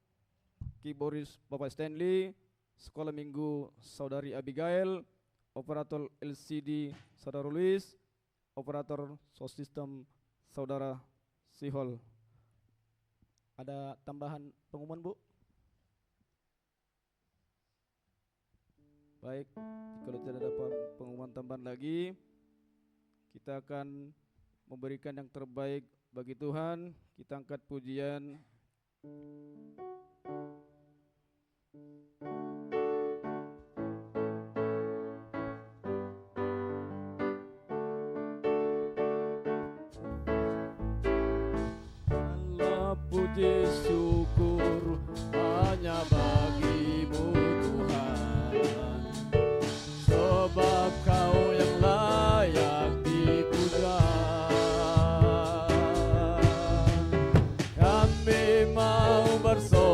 keyboardis Bapak Stanley, sekolah minggu Saudari Abigail, operator LCD Saudara Luis, operator sound system Saudara Sihol. Ada tambahan pengumuman, Bu? Baik, kalau tidak ada pengumuman tambahan lagi, kita akan memberikan yang terbaik bagi Tuhan. Kita angkat pujian. Puji syukur hanya bagi-Mu Tuhan, sebab Kau yang layak dipuja. Kami mau bersorak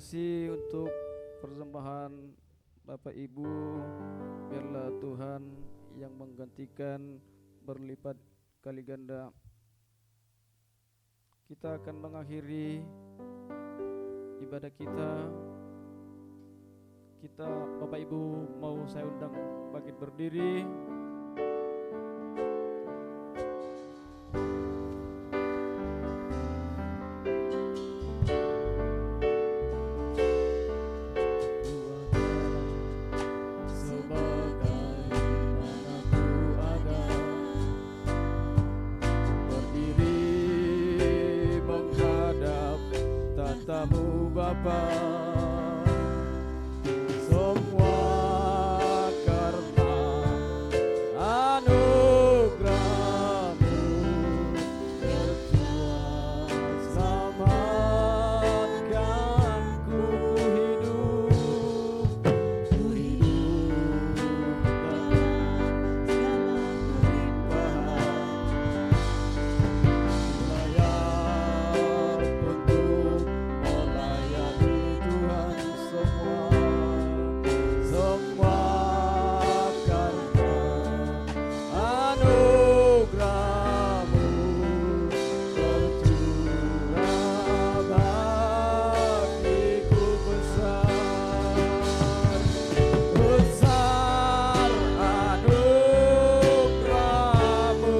kasih untuk persembahan Bapak Ibu. Biarlah Tuhan yang menggantikan berlipat kali ganda. Kita akan mengakhiri ibadah kita. Bapak Ibu mau saya undang bangkit berdiri. Tatamu Bapa, semua karena anugerah-Mu. Ya Tuhan, selamatkan ku hidup dalam segala kelimpahan. Layak untuk melayani Tuhan, semua karena anugerah-Mu tercurah bagiku besar anugerah-Mu,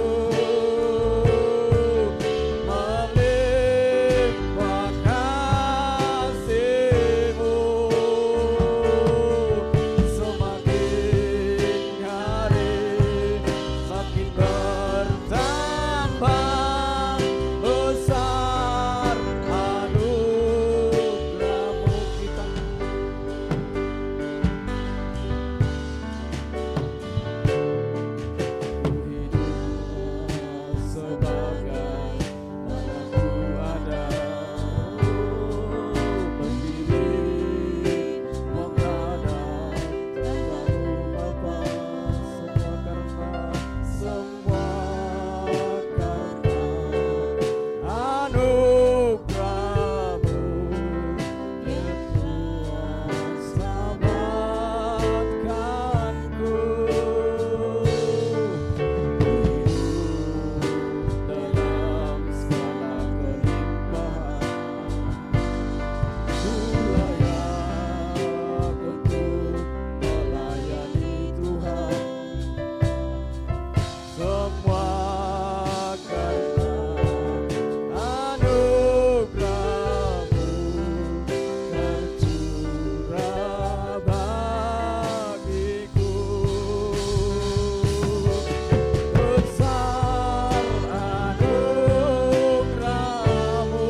melimpah kasih-Mu, semakin hari makin bertambah besar anugerah-Mu. Kita hidup sebagai mana ku ada, berdiri menghadap tatamu Bapa, semua karena anugerah-Mu. Ya Tuhan, selamatkan ku dalam segala kelimpahan. Ku layak untuk melayani Tuhan, semua karena anugerah-Mu tercurah bagiku. Besar anugerah-Mu,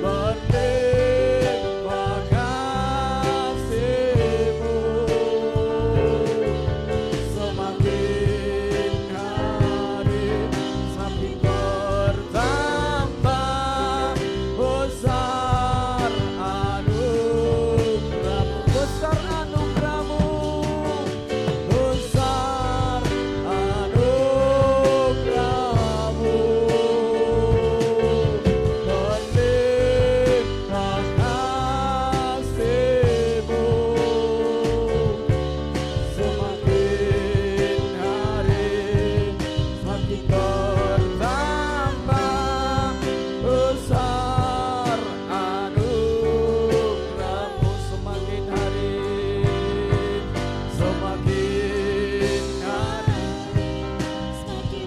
berlimpah kasih-Mu, semakin hari semakin bertambah besar anugerah-Mu, besar anugerah-Mu, besar anugerah-Mu, berlimpah kasih-Mu, semakin hari semakin bertambah besar anugerah-Mu, semakin hari semakin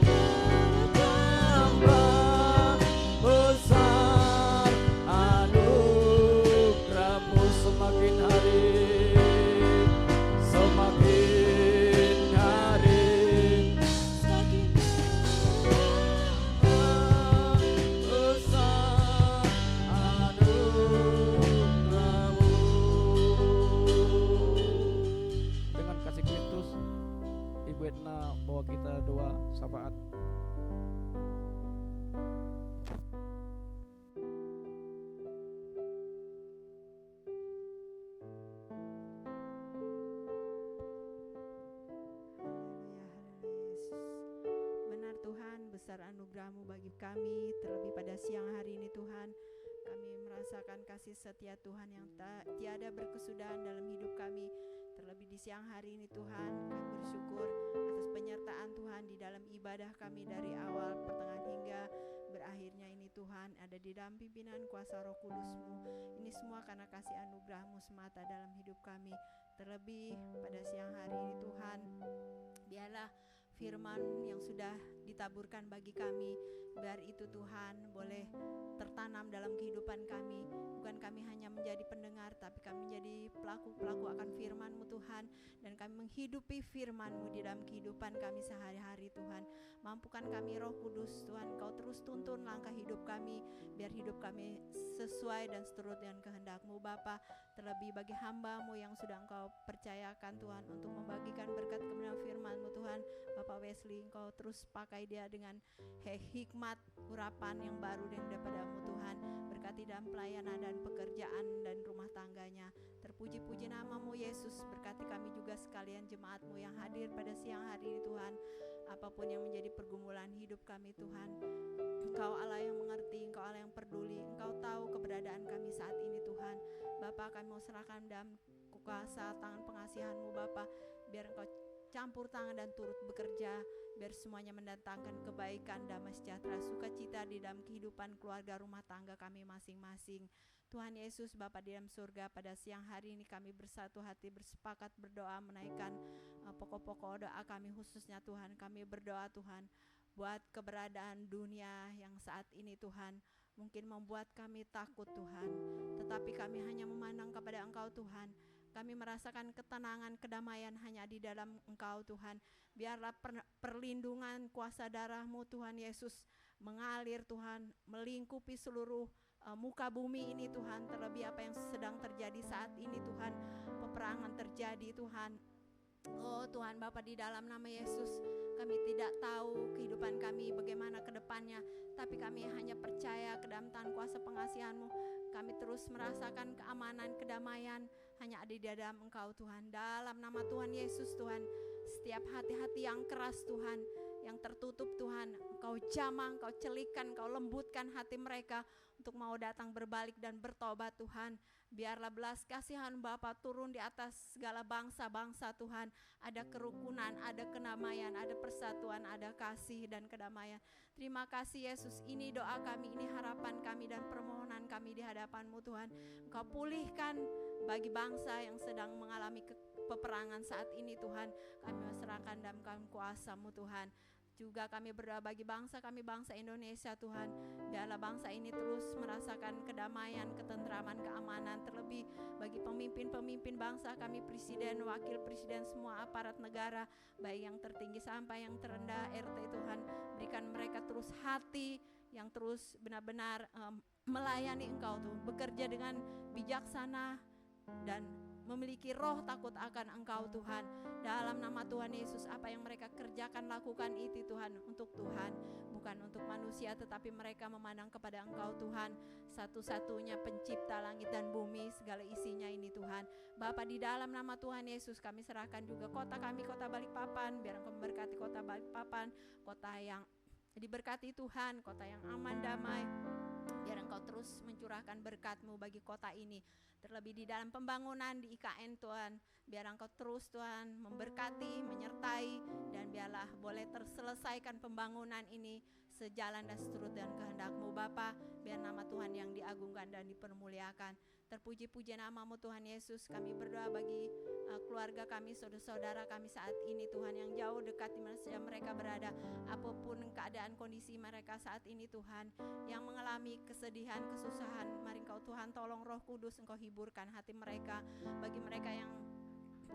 bertambah besar anugerah-Mu, semakin hari besar anugerah-Mu. Dengan kasih Kristus, Ibu Edna bawa kita doa syafaat. Benar Tuhan, besar anugerah-Mu bagi kami, terlebih pada siang hari ini Tuhan. Kami merasakan kasih setia Tuhan yang tiada berkesudahan dalam hidup kami. Terlebih di siang hari ini Tuhan, kami bersyukur atas penyertaan Tuhan di dalam ibadah kami dari awal, pertengahan hingga berakhirnya ini Tuhan, ada di dalam pimpinan kuasa Roh Kudus-Mu. Ini semua karena kasih anugerah-Mu semata dalam hidup kami. Terlebih pada siang hari ini Tuhan, biarlah firman yang sudah ditaburkan bagi kami, biar itu Tuhan boleh tertanam dalam kehidupan kami. Bukan kami hanya menjadi pendengar, tapi kami menjadi pelaku-pelaku akan firman-Mu Tuhan. Dan kami menghidupi firman-Mu di dalam kehidupan kami sehari-hari Tuhan. Mampukan kami Roh Kudus Tuhan, Kau terus tuntun langkah hidup kami, biar hidup kami sesuai dan seturut dengan kehendak-Mu Bapa. Terlebih bagi hamba-Mu yang sudah Engkau percayakan Tuhan untuk membagikan berkat kebenaran firman-Mu Tuhan, Bapak Wesley, Engkau terus pakai dia dengan hikmat urapan yang baru daripada-Mu Tuhan. Berkati dalam pelayanan dan pekerjaan dan rumah tangganya. Terpuji-puji nama-Mu Yesus. Berkati kami juga sekalian jemaat-Mu yang hadir pada siang hari ini Tuhan. Apapun yang menjadi pergumulan hidup kami Tuhan, Engkau Allah yang mengerti, Engkau Allah yang peduli, Engkau tahu keberadaan kami saat ini Tuhan. Bapa, kami mau serahkan dalam kuasa tangan pengasihan-Mu Bapa, biar Engkau campur tangan dan turut bekerja, biar semuanya mendatangkan kebaikan, damai sejahtera, sukacita di dalam kehidupan keluarga rumah tangga kami masing-masing. Tuhan Yesus Bapa di dalam surga, pada siang hari ini kami bersatu hati bersepakat berdoa menaikkan pokok-pokok doa kami, khususnya Tuhan kami berdoa Tuhan buat keberadaan dunia yang saat ini Tuhan mungkin membuat kami takut Tuhan, tetapi kami hanya memandang kepada Engkau Tuhan. Kami merasakan ketenangan, kedamaian hanya di dalam Engkau Tuhan. Biarlah perlindungan kuasa darah-Mu Tuhan Yesus mengalir Tuhan, melingkupi seluruh muka bumi ini Tuhan. Terlebih apa yang sedang terjadi saat ini Tuhan, peperangan terjadi Tuhan. Oh Tuhan Bapa, di dalam nama Yesus kami tidak tahu kehidupan kami bagaimana ke depannya, tapi kami hanya percaya ke dalam tangan kuasa pengasihan-Mu. Kami terus merasakan keamanan, kedamaian hanya ada di dalam Engkau Tuhan. Dalam nama Tuhan Yesus Tuhan, setiap hati-hati yang keras Tuhan, yang tertutup Tuhan, Engkau jamah, Engkau celikan, Engkau lembutkan hati mereka untuk mau datang berbalik dan bertobat Tuhan. Biarlah belas kasihan Bapa turun di atas segala bangsa-bangsa Tuhan. Ada kerukunan, ada kedamaian, ada persatuan, ada kasih dan kedamaian. Terima kasih Yesus, ini doa kami, ini harapan kami dan permohonan kami di hadapan-Mu Tuhan. Engkau pulihkan bagi bangsa yang sedang mengalami peperangan saat ini Tuhan. Kami serahkan dalam kuasa-Mu Tuhan. Juga kami berdoa bagi bangsa kami, bangsa Indonesia Tuhan. Biarlah bangsa ini terus merasakan kedamaian, ketentraman, keamanan. Terlebih bagi pemimpin-pemimpin bangsa kami, presiden, wakil presiden, semua aparat negara, baik yang tertinggi sampai yang terendah, RT Tuhan. Berikan mereka terus hati yang terus benar-benar melayani Engkau Tuhan, bekerja dengan bijaksana dan memiliki roh takut akan Engkau Tuhan. Dalam nama Tuhan Yesus, apa yang mereka kerjakan, lakukan itu Tuhan untuk Tuhan, bukan untuk manusia, tetapi mereka memandang kepada Engkau Tuhan, satu-satunya pencipta langit dan bumi, segala isinya ini Tuhan. Bapa, di dalam nama Tuhan Yesus kami serahkan juga kota kami, kota Balikpapan. Biar Engkau memberkati kota Balikpapan, kota yang diberkati Tuhan, kota yang aman, damai. Biar Engkau terus mencurahkan berkat-Mu bagi kota ini. Terlebih di dalam pembangunan di IKN Tuhan, biar Engkau terus Tuhan memberkati, menyertai, dan biarlah boleh terselesaikan pembangunan ini sejalan dan seturut dengan kehendak-Mu Bapa. Biar nama Tuhan yang diagungkan dan dipermuliakan. Terpuji-puji nama-Mu Tuhan Yesus. Kami berdoa bagi keluarga kami, saudara-saudara kami saat ini Tuhan, yang jauh dekat di mana saja mereka berada, apapun keadaan kondisi mereka saat ini Tuhan, yang mengalami kesedihan, kesusahan, mari Engkau Tuhan tolong Roh Kudus, Engkau hiburkan hati mereka. Bagi mereka yang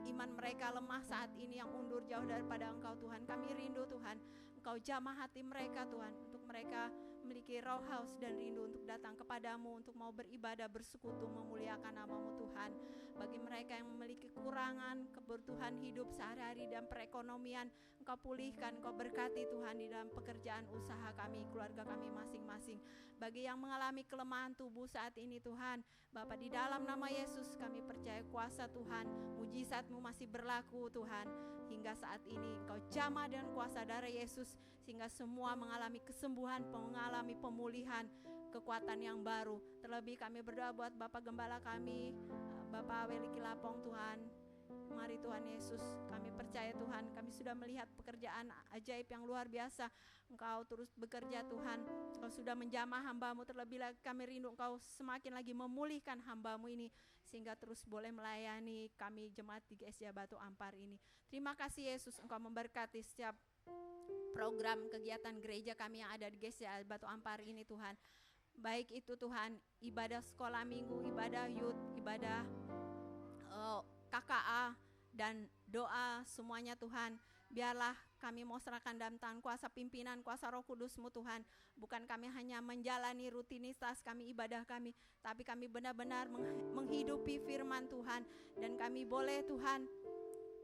iman mereka lemah saat ini, yang undur jauh daripada Engkau Tuhan, kami rindu Tuhan, Engkau jamah hati mereka Tuhan, untuk mereka memiliki roh haus dan rindu untuk datang kepadamu, untuk mau beribadah, bersekutu, memuliakan nama-Mu Tuhan. Bagi mereka yang memiliki kekurangan, kebutuhan hidup sehari-hari dan perekonomian, Engkau pulihkan, Engkau berkati Tuhan di dalam pekerjaan usaha kami, keluarga kami masing-masing. Bagi yang mengalami kelemahan tubuh saat ini Tuhan, Bapa, di dalam nama Yesus kami percaya kuasa Tuhan, mujizat-Mu masih berlaku Tuhan. Hingga saat ini Engkau jamah dengan kuasa darah Yesus sehingga semua mengalami kesembuhan, mengalami pemulihan, kekuatan yang baru. Terlebih kami berdoa buat Bapak Gembala kami, Bapak Weli Kilapong Tuhan. Mari Tuhan Yesus, kami percaya Tuhan, kami sudah melihat pekerjaan ajaib yang luar biasa. Engkau terus bekerja Tuhan, Engkau sudah menjamah hamba-Mu, terlebih lagi kami rindu Engkau semakin lagi memulihkan hamba-Mu ini, sehingga terus boleh melayani kami jemaat di GSJ Batu Ampar ini. Terima kasih Yesus, Engkau memberkati setiap program kegiatan gereja kami yang ada di GSJ Batu Ampar ini Tuhan. Baik itu Tuhan, ibadah sekolah minggu, ibadah youth, ibadah KKA, dan doa semuanya Tuhan. Biarlah kami mau serahkan dalam tangan kuasa pimpinan, kuasa Roh Kudus-Mu Tuhan. Bukan kami hanya menjalani rutinitas kami, ibadah kami, tapi kami benar-benar menghidupi firman Tuhan. Dan kami boleh Tuhan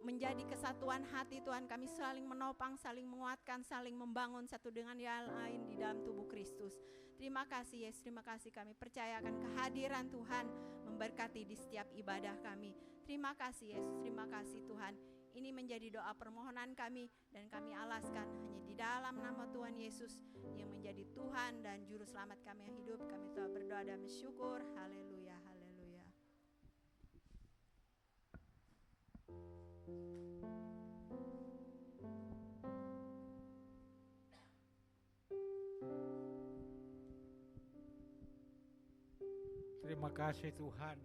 menjadi kesatuan hati Tuhan. Kami saling menopang, saling menguatkan, saling membangun satu dengan yang lain di dalam tubuh Kristus. Terima kasih Yesus, terima kasih, kami percayakan kehadiran Tuhan memberkati di setiap ibadah kami. Terima kasih Yesus, terima kasih Tuhan. Ini menjadi doa permohonan kami dan kami alaskan hanya di dalam nama Tuhan Yesus yang menjadi Tuhan dan Juru Selamat kami yang hidup. Kami telah berdoa dan bersyukur. Haleluya, haleluya. Terima kasih Tuhan.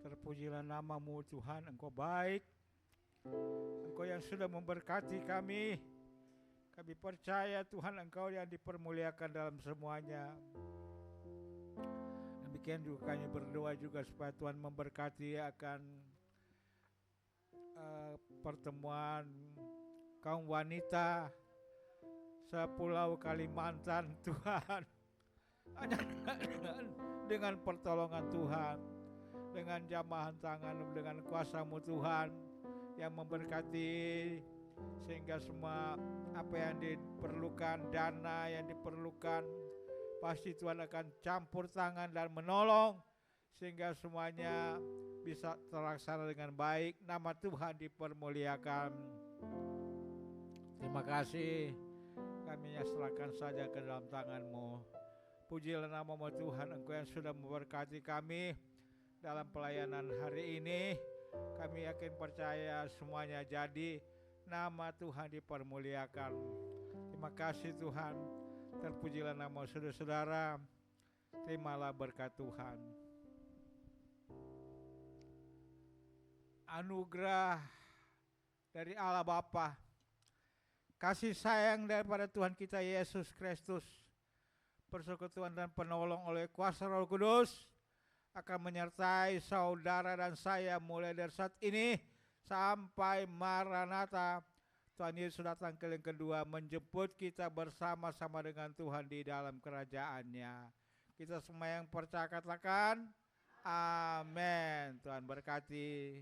Terpujilah nama-Mu Tuhan, Engkau baik. Engkau yang sudah memberkati kami. Kami percaya Tuhan, Engkau yang dipermuliakan dalam semuanya. Demikian juga kami berdoa juga supaya Tuhan memberkati akan pertemuan kaum wanita sepulau Kalimantan Tuhan. Dengan pertolongan Tuhan, dengan jamahan tangan, dengan kuasa-Mu Tuhan yang memberkati, sehingga semua apa yang diperlukan, dana yang diperlukan, pasti Tuhan akan campur tangan dan menolong, sehingga semuanya bisa terlaksana dengan baik. Nama Tuhan dipermuliakan. Terima kasih. Kami serahkan saja ke dalam tangan-Mu. Pujilah nama-Mu Tuhan, Engkau yang sudah memberkati kami dalam pelayanan hari ini. Kami yakin percaya semuanya jadi. Nama Tuhan dipermuliakan. Terima kasih Tuhan. Terpujilah nama saudara-saudara. Terimalah berkat Tuhan. Anugerah dari Allah Bapa, kasih sayang daripada Tuhan kita Yesus Kristus, persekutuan dan penolong oleh kuasa Roh Kudus akan menyertai saudara dan saya mulai dari saat ini sampai Maranatha. Tuhan Yesus datang kali yang kedua menjemput kita bersama-sama dengan Tuhan di dalam kerajaan-Nya. Kita semua yang percaya katakan amin. Tuhan berkati.